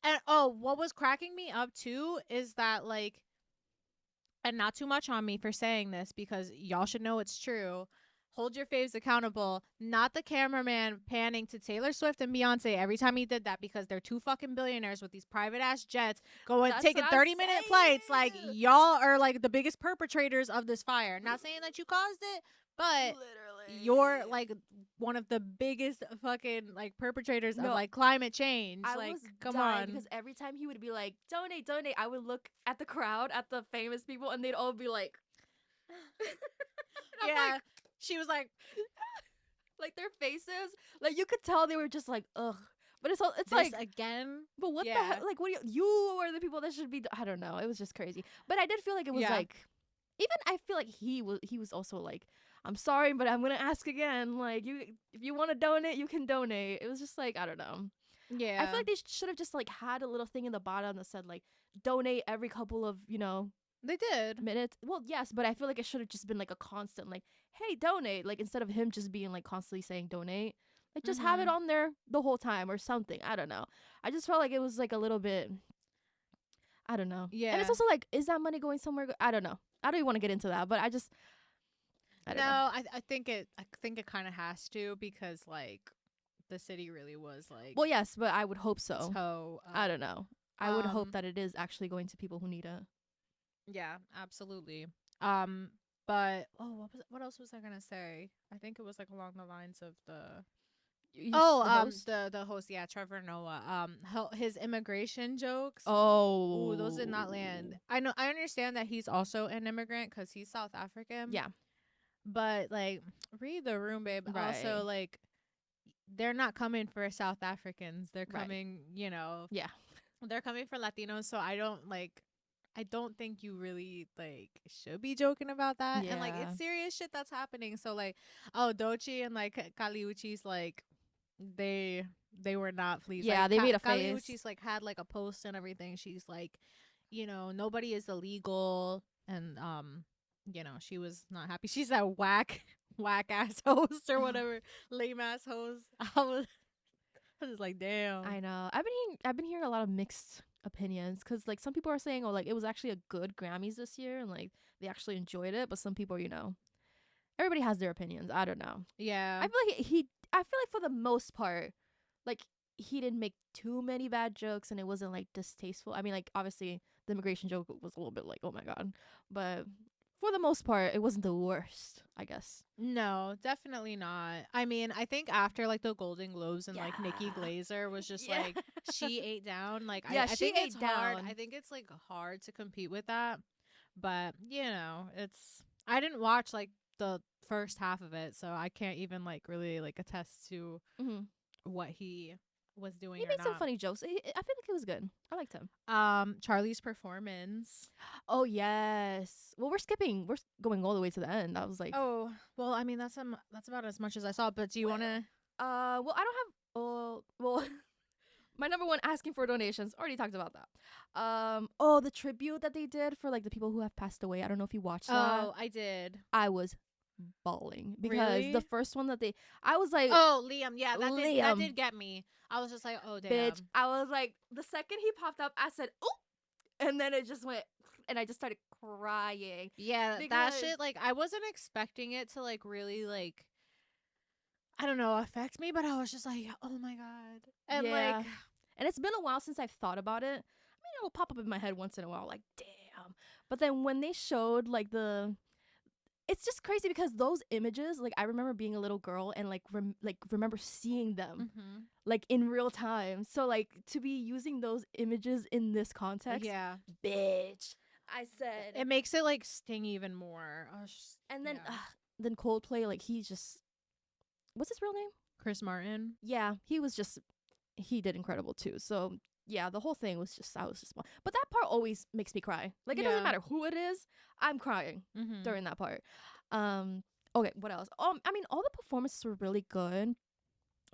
and oh, what was cracking me up too is that like, and not too much on me for saying this because y'all should know it's true. Hold your faves accountable. Not the cameraman panning to Taylor Swift and Beyonce every time he did that, because they're two fucking billionaires with these private ass jets going taking 30-minute flights. Like, y'all are like the biggest perpetrators of this fire. Not saying that you caused it, but literally, you're like one of the biggest fucking like perpetrators of like climate change. I like, was come dying on. because every time he would be like, donate, donate, I would look at the crowd, at the famous people, and they'd all be like, yeah. Like, she was like their faces, like you could tell they were just like, ugh. But it's this like again. But what the hell? Like, what do you are the people that should be? I don't know. It was just crazy. But I did feel like it was like, even I feel like he was also like, I'm sorry, but I'm gonna ask again. Like, if you want to donate, you can donate. It was just like, I don't know. Yeah. I feel like they should have just like had a little thing in the bottom that said like, donate every couple of they did minutes. Well, yes, but I feel like it should have just been like a constant like, hey, donate. Like, instead of him just being like constantly saying donate. Like, just have it on there the whole time or something. I don't know. I just felt like it was like a little bit, I don't know. Yeah. And it's also like, is that money going somewhere? I don't know. I don't even want to get into that, but I don't know. I think it kind of has to, because like the city really was like, well, yes, but I would hope so. So I don't know. I would hope that it is actually going to people who need it. Yeah, absolutely. But what else was I gonna say? I think it was like along the lines of the host, yeah, Trevor Noah. His immigration jokes. Oh, those did not land. I understand that he's also an immigrant because he's South African. Yeah, but like, read the room, babe. Right. Also, like, they're not coming for South Africans. They're coming, yeah, they're coming for Latinos. So I don't think you really like should be joking about that. And like, it's serious shit that's happening. So like, Doechii and like Kaliuchi's like, they were not pleased. Yeah, like, they made a face. Kaliuchi's like had like a post and everything. She's like, nobody is illegal, and she was not happy. She's that whack ass host or whatever, lame ass host. I was just like, damn. I know. I've been hearing a lot of mixed opinions, because like some people are saying, oh, like it was actually a good Grammys this year and like they actually enjoyed it, but some people, everybody has their opinions. I don't know. Yeah, I feel like I feel like for the most part, like he didn't make too many bad jokes and it wasn't like distasteful. I mean, like obviously the immigration joke was a little bit like, oh my god, but for the most part it wasn't the worst, I guess. No, definitely not. I mean, I think after like the Golden Globes and like Nikki Glaser was just like, she ate down. Like, I think it's hard. I think it's like hard to compete with that. But I didn't watch like the first half of it, so I can't even like really like attest to what he was doing. He made some funny jokes. I feel like it was good. I liked him. Charlie's performance. Oh yes. Well, we're going all the way to the end. I was like, oh well, I mean that's about as much as I saw. But do you want to? Well, I don't have. Well, my number one, asking for donations. Already talked about that. The tribute that they did for like the people who have passed away. I don't know if you watched that. Oh, I did. I was bawling because the first one that I was like, oh, Liam, yeah, that did get me. I was just like, oh damn, bitch. I was like, the second he popped up, I said, oh, and then it just went, and I just started crying. Yeah, that shit. Like, I wasn't expecting it to like really like, I don't know, affect me, but I was just like, oh my god, and like, and it's been a while since I've thought about it. I mean, it will pop up in my head once in a while, like damn. But then when they showed like the it's just crazy because those images, like I remember being a little girl and like remember seeing them like in real time. So like to be using those images in this context, Yeah. bitch. I said It makes it like sting even more. and then yeah. then Coldplay, like he just, what's his real name? Chris Martin. Yeah, he did incredible too. So yeah, the whole thing was just, I was just, but that part always makes me cry. Like it doesn't matter who it is, I'm crying during that part. Okay, what else? I mean, all the performances were really good.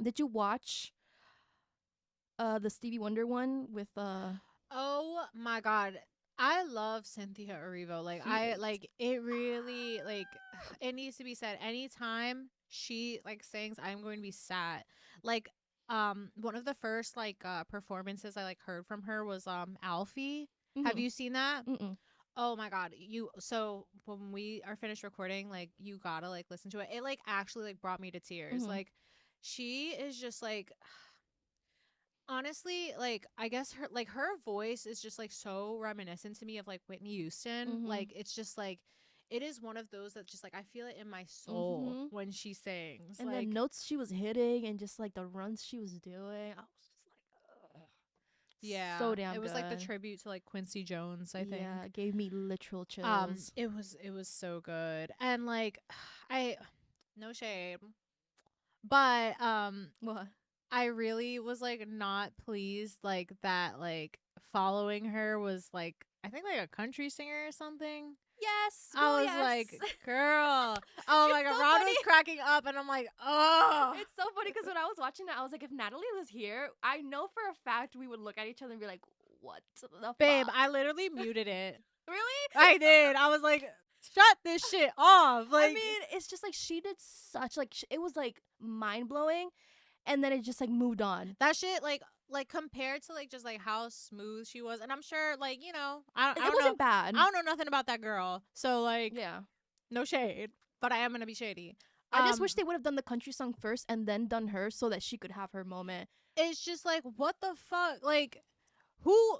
Did you watch the Stevie Wonder one with Oh my god. I love Cynthia Erivo. Like I Cute. like it really like it needs to be said anytime she like sings I'm going to be sad. Like one of the first like performances I like heard from her was Alfie. Have you seen that? Mm-mm. Oh my god. So when we are finished recording, like you gotta like listen to it. It like actually like brought me to tears. Like she is just like honestly, like I guess her voice is just like so reminiscent to me of like Whitney Houston. Like it's just like it is one of those that just like I feel it in my soul when she sings. And like the notes she was hitting and just like the runs she was doing, I was just like, ugh. yeah, So damn it was good. like the tribute to like Quincy Jones, I think. Yeah, it gave me literal chills. It was so good. And like I no shade. But What? I really was like not pleased like that like following her was like I think like a country singer or something. Yes. I was like, girl. Oh my god, so Rod funny. was cracking up and I'm like, oh. It's so funny because when I was watching that, I was like, if Natalie was here, I know for a fact we would look at each other and be like, what the Babe, fuck? I literally muted it. Really? I did. I was like, shut this shit off. Like I mean, it's just like she did such like it was like mind blowing, and then it just like moved on. that shit like compared to like just like how smooth she was, and I'm sure like you know I It don't wasn't know bad. I don't know nothing about that girl, so like Yeah. no shade, but I am gonna be shady. I just wish they would have done the country song first and then done her so that she could have her moment. It's just like what the fuck, like who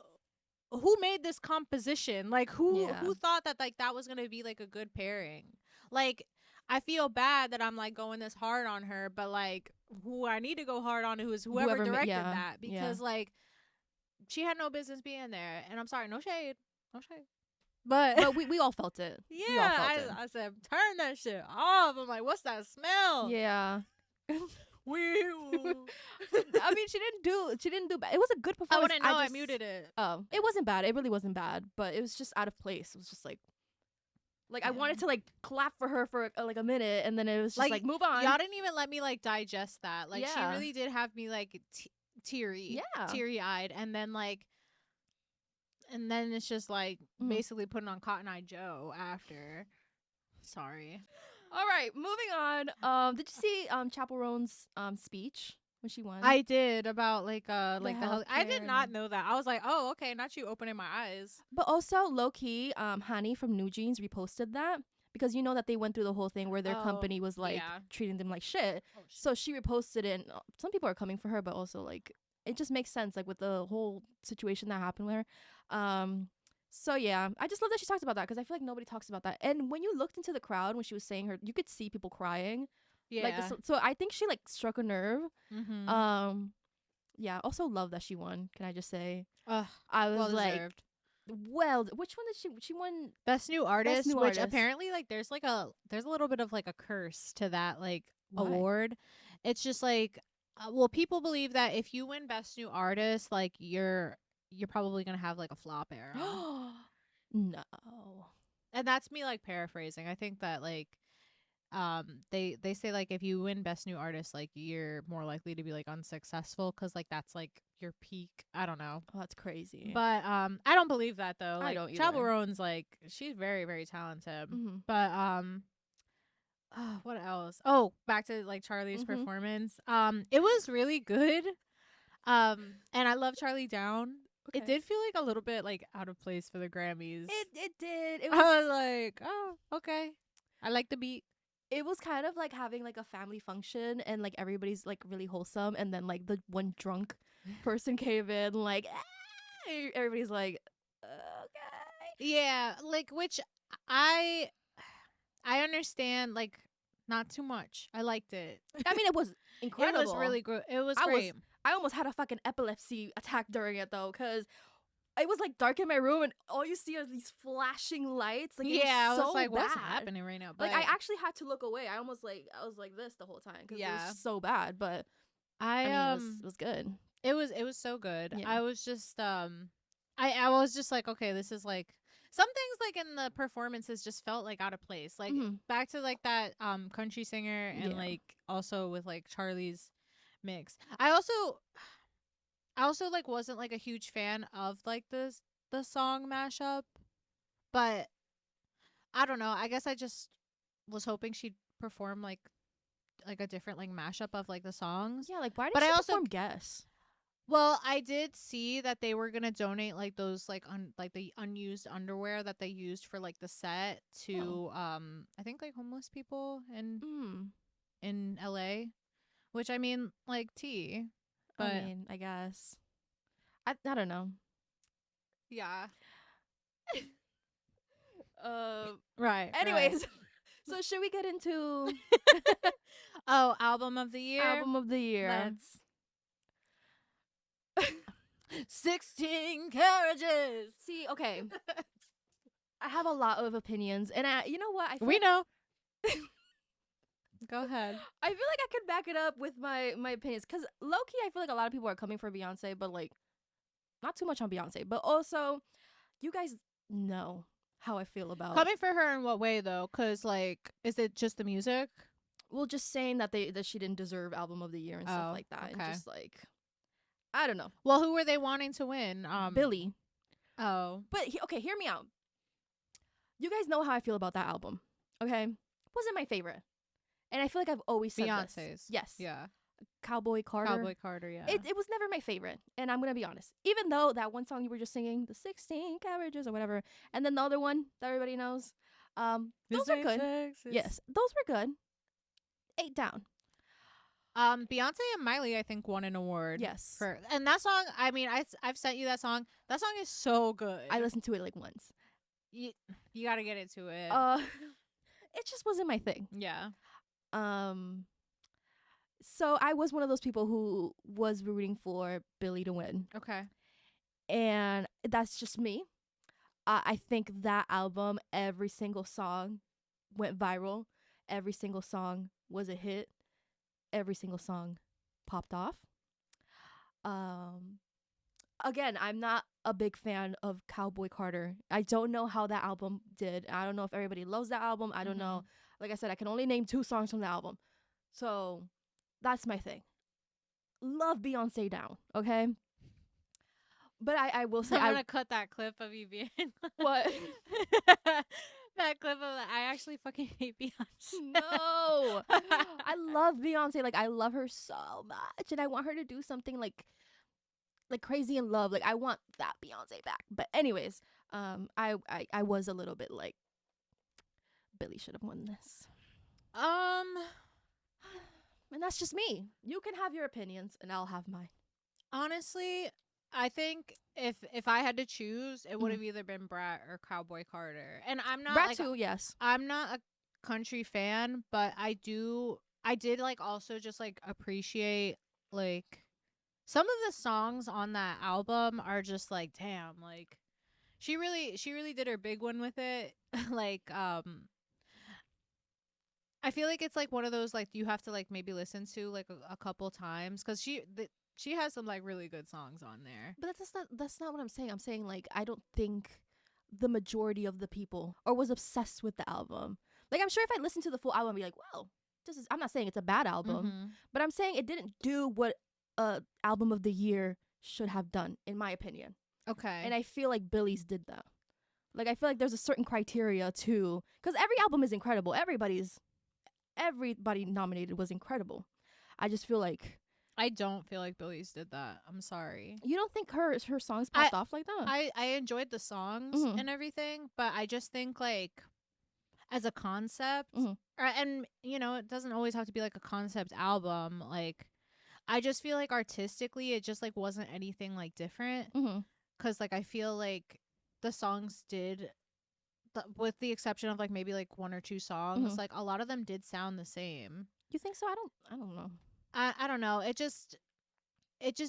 made this composition? Like who thought that like that was gonna be like a good pairing? Like I feel bad that I'm like going this hard on her, but like who I need to go hard on who is whoever directed that, because like she had no business being there. And I'm sorry, no shade, but we all felt it. yeah, we all felt it. I said turn that shit off. I'm like, what's that smell? Yeah. I mean, she didn't do bad. It was a good I performance. wouldn't know. I muted it. Oh, it wasn't bad. It really wasn't bad, but it was just out of place. It was just like I wanted to like clap for her for like a minute, and then it was just like move on. Y'all didn't even let me like digest that. Like she really did have me like teary eyed, and then it's just like basically putting on Cotton Eye Joe after. Sorry. All right, moving on. Did you see Chapel Roan's speech when she won? I did, about like the health. I did not know that. I was like, oh, okay, not you opening my eyes. But also low key, Hani from New Jeans reposted that because you know that they went through the whole thing where their company was like treating them like shit. So she reposted it. And some people are coming for her, but also like it just makes sense like with the whole situation that happened with her. So yeah, I just love that she talks about that because I feel like nobody talks about that. And when you looked into the crowd when she was saying her, you could see people crying. Yeah. Like so I think she like struck a nerve. Yeah. Also love that she won. Can I just say? I was like, deserved. Well, which one did she won? Best New Artist, which apparently like there's a little bit of like a curse to that like award. It's just like, well, people believe that if you win Best New Artist, like you're probably gonna have like a flop era. No. And that's me like paraphrasing. I think that like they say like if you win Best New Artist, like you're more likely to be like unsuccessful because like that's like your peak. I don't know. Oh, that's crazy. But I don't believe that though. Like, I don't either. Chapel Roan's like she's very, very talented. But what else? Oh, back to like Charlie's performance. It was really good. And I love Charlie Down. Okay. It did feel like a little bit like out of place for the Grammys. It did. I was like, oh, okay. I like the beat. It was kind of like having like a family function and like everybody's like really wholesome, and then like the one drunk person came in like everybody's like okay. Yeah, like which I I understand, like, not too much. I liked it. I mean, it was incredible. It was really good. It was great. I almost had a fucking epilepsy attack during it though, because it was like dark in my room and all you see are these flashing lights. Like, yeah, it was so I was like, bad. what's happening right now? But Like, I actually had to look away. I was like this the whole time because it was so bad. But I mean, it was good. It was so good. Yeah. I was just I was just like, okay, this is like some things like in the performances just felt like out of place. Like back to like that country singer and like also with like Charlie's mix. I also like wasn't like a huge fan of like the song mashup, but I don't know. I guess I just was hoping she'd perform like a different like mashup of like the songs. Yeah, like why did she perform Guess? Well, I did see that they were gonna donate like those like the unused underwear that they used for like the set to I think like homeless people in LA, which I mean like tea. But I mean, I guess I don't know. Yeah. Right. Anyways, so should we get into album of the year? Album of the year. Let's 16 carriages. See, okay. I have a lot of opinions, and you know what? We know. Go ahead. I feel like I could back it up with my opinions, because low-key, I feel like a lot of people are coming for Beyonce, but like not too much on Beyonce. But also, you guys know how I feel about coming for her in what way though? Because like, is it just the music? Well, just saying that she didn't deserve album of the year and stuff like that, and just like, I don't know. Well, who were they wanting to win? Billie. Oh, but okay, hear me out. You guys know how I feel about that album. Okay, wasn't my favorite, and I feel like I've always said Beyonce's. This. Yes. Yeah. Cowboy Carter. Yeah. It was never my favorite, and I'm gonna be honest. Even though that one song you were just singing, the 16 carriages or whatever, and then the other one that everybody knows, those were good. Texas. Yes, those were good. 8 down. Beyonce and Miley, I think, won an award. Yes. And that song, I mean, I've sent you that song. That song is so good. I listened to it like once. You gotta get into it. It just wasn't my thing. Yeah. So I was one of those people who was rooting for Billie to win. Okay. And that's just me. I think that album, every single song went viral. Every single song was a hit. Every single song popped off. Again, I'm not a big fan of Cowboy Carter. I don't know how that album did. I don't know if everybody loves that album. I don't know. Like I said, I can only name 2 songs from the album. So that's my thing. Love Beyonce down, okay? But I will say I'm gonna cut that clip of you being what? That clip of I actually fucking hate Beyonce. No. I love Beyonce. Like, I love her so much, and I want her to do something like Crazy in Love. Like, I want that Beyonce back. But anyways, I was a little bit like, Billie should have won this. And that's just me. You can have your opinions, and I'll have mine. Honestly, I think if I had to choose, it would have either been Brat or Cowboy Carter. And I'm not Brat too, yes. I'm not a country fan, but I did like also just like appreciate like some of the songs on that album are just like, damn, like she really did her big one with it. Like I feel like it's like one of those like you have to like maybe listen to like a couple times, because she has some like really good songs on there. But that's not what I'm saying. I'm saying like I don't think the majority of the people or was obsessed with the album. Like, I'm sure if I listened to the full album, I'd be like, wow, I'm not saying it's a bad album, but I'm saying it didn't do what album of the year should have done, in my opinion. Okay. And I feel like Billie's did that. Like, I feel like there's a certain criteria too, because every album is incredible. Everybody nominated was incredible. I just feel like I don't feel like Billie's did that. I'm sorry. You don't think her songs popped off like that? I enjoyed the songs and everything, but I just think like as a concept, and you know, it doesn't always have to be like a concept album. Like, I just feel like artistically, it just like wasn't anything like different. Because like I feel like the songs did with the exception of like maybe like one or two songs, Mhm. like a lot of them did sound the same. You think so? I don't know. I don't know. It just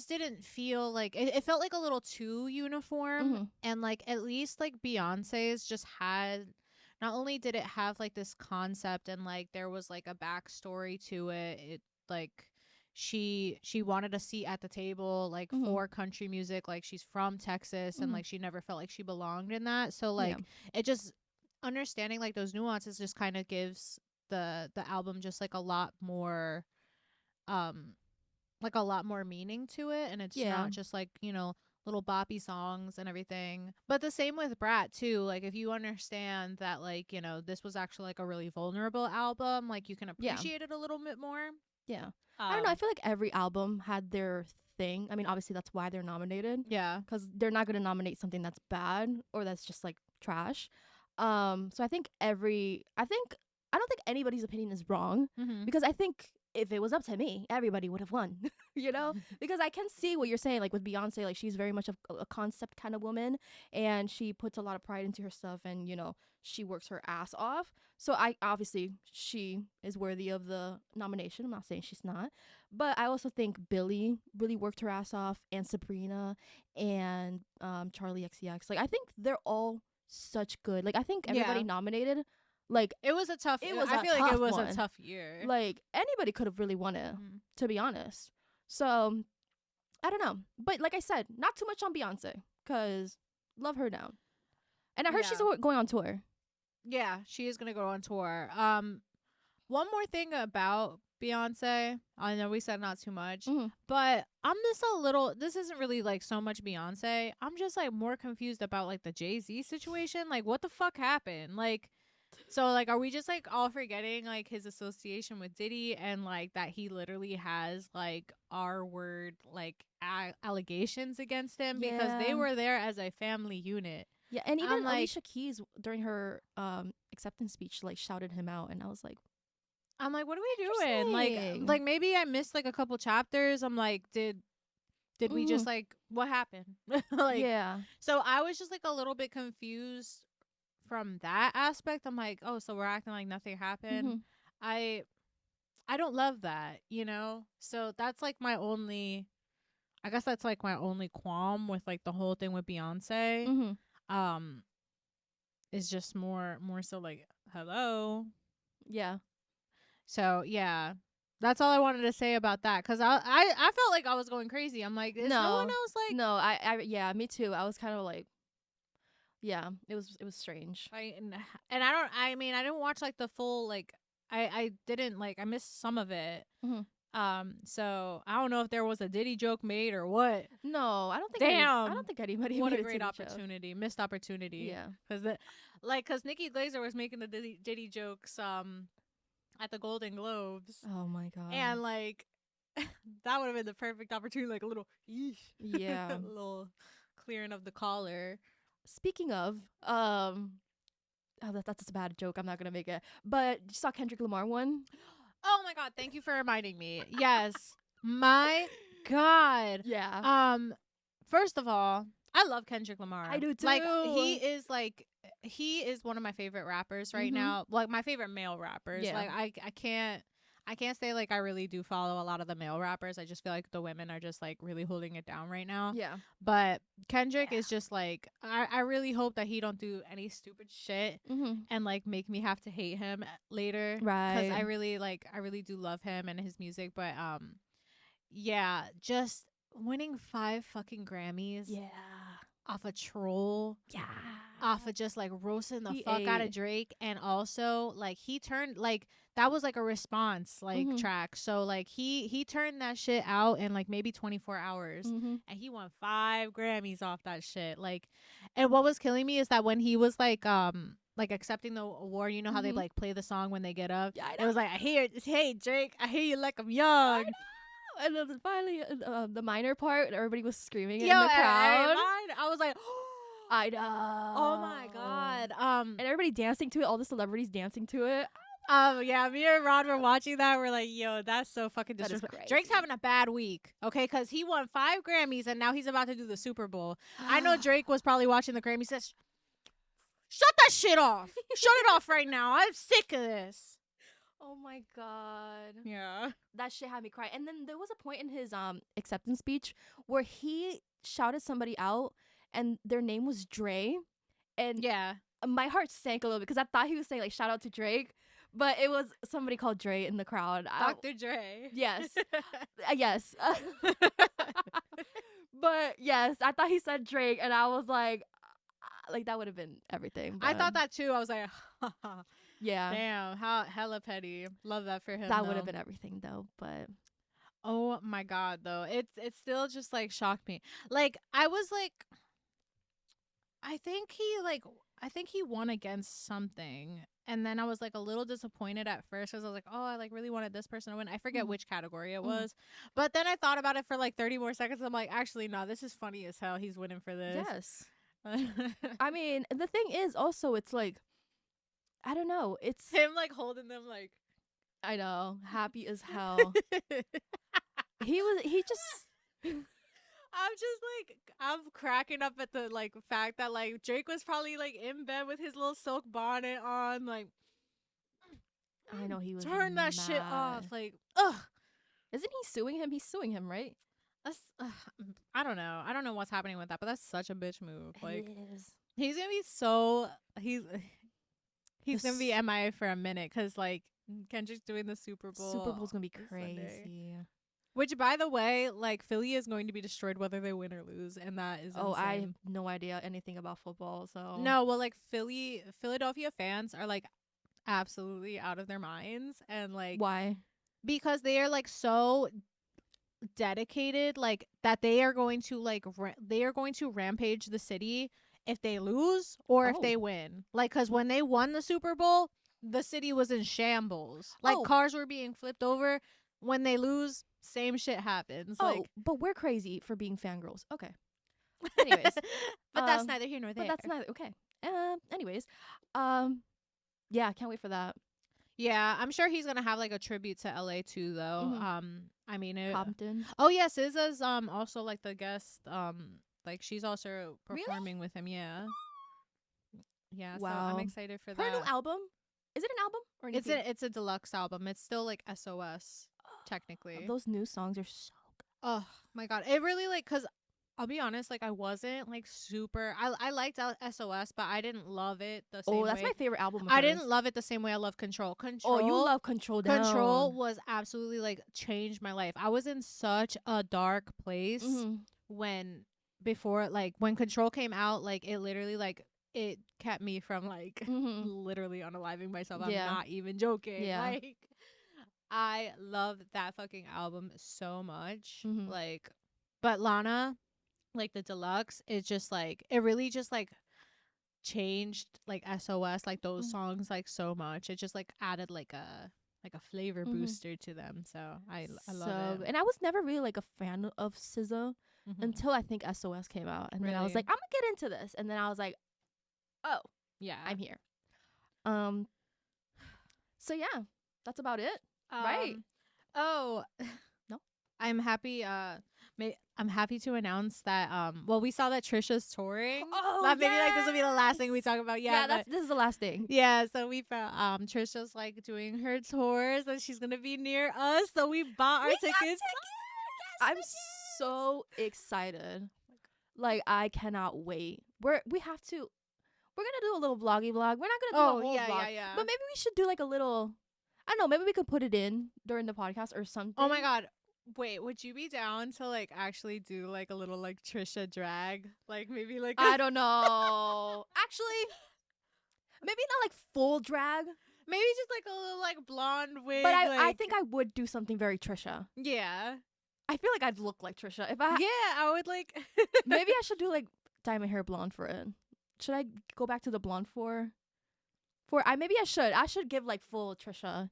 didn't feel like it felt like a little too uniform. Mhm. And like at least like Beyonce's just had, not only did it have like this concept and like there was like a backstory to it like she wanted a seat at the table like Mhm. for country music, like she's from Texas and Mhm. like she never felt like she belonged in that. So Yeah. like it just, understanding like those nuances just kind of gives the album just like a lot more um like a lot more meaning to it, and it's Yeah. not just like, you know, little boppy songs and everything. But the same with Brat too, like if you understand that like, you know, this was actually like a really vulnerable album, like you can Yeah. appreciate it a little bit more. Yeah. I don't know. I um feel like every album had their thing. I mean, obviously that's why they're nominated, yeah because they're not gonna nominate something that's bad or that's just like trash. So I don't think anybody's opinion is wrong, mm-hmm. because I think if it was up to me, everybody would have won. You know, because I can see what you're saying. Like with Beyonce, like she's very much a concept kind of woman, and she puts a lot of pride into her stuff, and you know she works her ass off. So I obviously she is worthy of the nomination. I'm not saying she's not, but I also think Billie really worked her ass off, and Sabrina, and Charlie XCX. Like I think they're all such good. Like I think everybody Yeah, nominated, like it was a tough, it was I a feel like it tough was a one. tough year. Like anybody could have really won it, Mm. to be honest. So I don't know, but like I said, not too much on Beyonce, cause love her down. And I heard she's Yeah, going on tour. yeah, she is gonna go on tour. One more thing about Beyonce, I know we said not too much, Mm-hmm. but I'm just a little, this isn't really like so much Beyonce. I'm just like more confused about like the Jay-Z situation. Like what the fuck happened? Like, so like are we just like all forgetting like his association with Diddy and like that he literally has like R word like allegations against him because they Yeah. were there as a family unit. Yeah, and even I'm like, Alicia Keys during her acceptance speech like shouted him out, and I was like, what are we doing? interesting. Like maybe I missed like a couple chapters. I'm like, did we Mm-hmm. just like what happened? Like, Yeah. so I was just like a little bit confused from that aspect. I'm like, oh, so we're acting like nothing happened. Mm-hmm. I I don't love that, you know? So that's like my only, I guess that's like my only qualm with like the whole thing with Beyonce. Mm-hmm. Um is just more so like hello. Yeah. So yeah, that's all I wanted to say about that. Cause I felt like I was going crazy. I'm like, is no one No. else like? No, yeah, me too. I was kind of like, yeah, it was strange. And I don't. I mean, I didn't watch like the full like. I didn't like. I missed some of it. Mm-hmm. So I don't know if there was a Diddy joke made or what. No, I Damn. don't think anybody What made a it to great the opportunity, missed opportunity. Yeah. Cause Nikki Glazer was making the Diddy jokes at the Golden Globes, Oh my god. and like that would have been the perfect opportunity, like a little yeesh, Yeah. a little clearing of the collar. Speaking of, that's a bad joke. I'm not gonna make it. But you saw Kendrick Lamar one? Oh my god, thank you for reminding me. Yes. My god. Yeah. First of all, I love Kendrick Lamar. I do Like too. he is one of my favorite rappers right Mhm. now. Like my favorite male rappers. Yeah. Like I can't say like I really do follow a lot of the male rappers. I just feel like the women are just like really holding it down right now. Yeah. But Kendrick is just like I really hope that he don't do any stupid shit Mhm. and like make me have to hate him later. Right. Because I really do love him and his music. But yeah, just winning 5 fucking Grammys Yeah. off a troll, Yeah. off of just like roasting the He fuck out of ate. Drake, and also like he turned like that was like a response like Mhm. track. So like he turned that shit out in like maybe 24 hours, Mhm. and he won 5 Grammys off that shit. Like, and what was killing me is that when he was like accepting the award, you know how they Mhm. like play the song when they get up. Yeah, I It was know. like, hey Drake, I hear you like I'm I young. know. And then finally, the minor part, everybody was screaming it Yo, in the crowd. I was like, I know. oh my god. And everybody dancing to it. All the celebrities dancing to it. Yeah, me and Ron were watching that. We're like, yo, that's so fucking That is disrespectful. Drake's crazy. having a bad week, okay? Because he won 5 Grammys and now he's about to do the Super Bowl. I know Drake was probably watching the Grammys. Says, Shut that shit off. Shut it off right now. I'm sick of this. Oh my god. Yeah. That shit had me cry. And then there was a point in his acceptance speech where he shouted somebody out and their name was Dre. And yeah, my heart sank a little bit because I thought he was saying like shout out to Drake, but it was somebody called Dre in the crowd. Dr. Dre. Yes. Yes. But yes, I thought he said Drake and I was like that would have been everything. I thought that too. I was like, yeah. Damn, how hella petty. Love that for him. That would have been everything though, but oh my god, though. It's still just like shocked me. Like I was like I think he won against something. And then I was like a little disappointed at first because I was like, oh, I like really wanted this person to win. I forget which category it was. But then I thought about it for like 30 more seconds. I'm like, actually, no, this is funny as hell. He's winning for this. Yes. I mean, the thing is also it's like, I don't know. It's him like holding them like. I know. Happy as hell. He just. I'm cracking up at the like fact that like Drake was probably like in bed with his little silk bonnet on, like I know he was turn that mad. shit off, like ugh. Isn't he suing him? He's suing him, right? That's I don't know what's happening with that, but that's such a bitch move. Like it is. He's gonna be he's gonna be MIA for a minute because like Kendrick's doing the Super Bowl. Super Bowl's gonna be crazy. Sunday. Which, by the way, like Philly is going to be destroyed whether they win or lose, and that is insane. I have no idea anything about football, so no. Well, like Philadelphia fans are like absolutely out of their minds, and like why? Because they are like so dedicated, like that they are going to like they are going to rampage the city if they lose or if they win. Like, because when they won the Super Bowl, the city was in shambles. Like cars were being flipped over. When they lose, same shit happens. Like, but we're crazy for being fangirls. Okay. Anyways, but that's neither here nor there. But that's neither. Okay. Anyways, yeah, I can't wait for that. Yeah, I'm sure he's gonna have like a tribute to LA too, though. I mean, Compton. Oh yeah, SZA's also like the guest. Like she's also performing with him. Yeah. Yeah. Wow. So I'm excited for that. Her new album. Is it an album or an EP? It's a deluxe album. It's still like SOS. Technically, those new songs are so good. Oh my god, it really like, because I'll be honest, like I wasn't like super. I liked SOS, but I didn't love it the same way. Oh, that's my favorite album. I didn't love it the same way I love Control. Oh, you love Control. Control was absolutely like changed my life. I was in such a dark place when Control came out. Like it literally like it kept me from like literally unaliving myself. I'm not even joking. Yeah. Like I love that fucking album so much. Like, but Lana, like the deluxe, is just like, it really just like changed like SOS, like those songs like so much. It just like added like a flavor booster to them. So I love it. And I was never really like a fan of SZA until I think SOS came out. And then I was like, I'm gonna get into this. And then I was like, oh yeah, I'm here. So yeah, that's about it. Right. Oh no, I'm happy. I'm happy to announce that. Well, we saw that Trisha's touring. Oh, maybe like this will be the last thing we talk about. Yeah, this is the last thing. Yeah, so we found Trisha's like doing her tours and she's gonna be near us. So we bought our tickets. Yes, I'm so excited. Like I cannot wait. We're gonna do a little vloggy vlog. We're not gonna do a whole vlog. Yeah. But maybe we should do like a little. I don't know, maybe we could put it in during the podcast or something. Oh my god. Wait, would you be down to like actually do like a little like Trisha drag? Like maybe like I don't know. Actually, maybe not like full drag. Maybe just like a little like blonde wig. But I think I would do something very Trisha. Yeah. I feel like I'd look like Trisha if I. Yeah, I would like. Maybe I should do like dye my hair blonde for it. Should I go back to the blonde for? Maybe I should. I should give like full Trisha.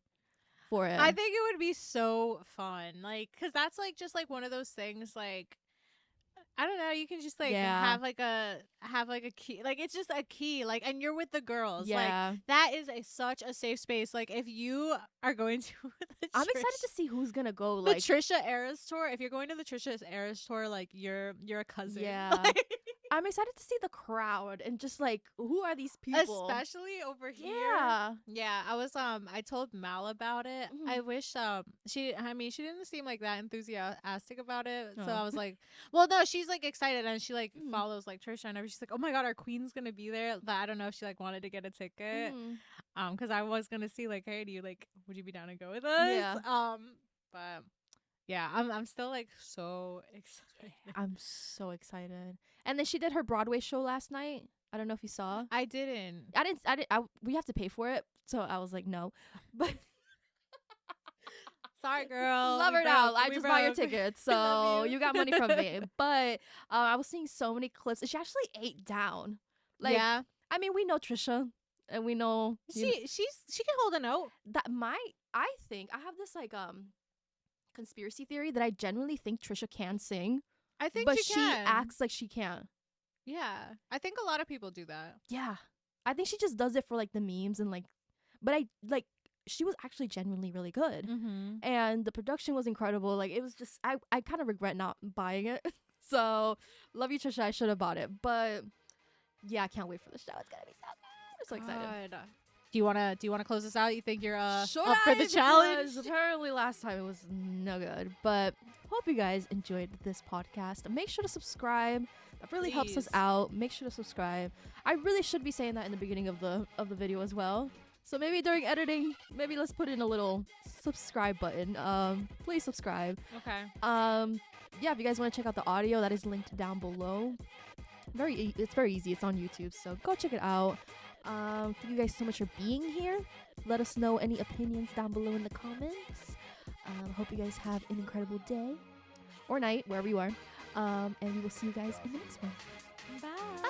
For it. I think it would be so fun, like, because that's like just like one of those things, like, I don't know, you can just like have like a key, like it's just a key, like, and you're with the girls, like that is such a safe space. Like if you are going to I'm excited to see who's gonna go, like the Trisha Eras tour. If you're going to the Trisha Eras tour, like you're a cousin. Yeah. I'm excited to see the crowd and just like, who are these people? Especially over here. Yeah. I told Mal about it. I wish she didn't seem like that enthusiastic about it. So I was like, well, no, she's like excited and she like follows like Trisha and everything. She's like, oh my God, our queen's gonna be there. But I don't know if she like wanted to get a ticket. Because I was gonna see like, hey, would you be down to go with us? Yeah. But yeah, I'm still like so excited. I'm so excited. And then she did her Broadway show last night. I don't know if you saw. I didn't. We have to pay for it. So I was like, no. But sorry, girl. Love her now. I just bought your tickets. So you got money from me. But I was seeing so many clips. She actually ate down. Like, yeah. I mean, we know Trisha. And we know. She can hold a note. I think I have this like conspiracy theory that I genuinely think Trisha can sing. I think but she acts like she can't. Yeah, I think a lot of people do that. Yeah, I think she just does it for like the memes and like. But she was actually genuinely really good, and the production was incredible. Like it was just I kind of regret not buying it. So love you, Trisha. I should have bought it, but yeah, I can't wait for the show. It's gonna be so good. I'm so excited. Do you wanna close this out? You think you're up for the challenge? Apparently last time it was no good. But hope you guys enjoyed this podcast. Make sure to subscribe. That really helps us out. Make sure to subscribe. I really should be saying that in the beginning of the video as well. So maybe during editing, maybe let's put in a little subscribe button. Please subscribe. Okay. Yeah, if you guys want to check out the audio, that is linked down below. It's very easy. It's on YouTube, so go check it out. Thank you guys so much for being here. Let us know any opinions down below in the comments. Hope you guys have an incredible day or night, wherever you are. And we will see you guys in the next one. Bye.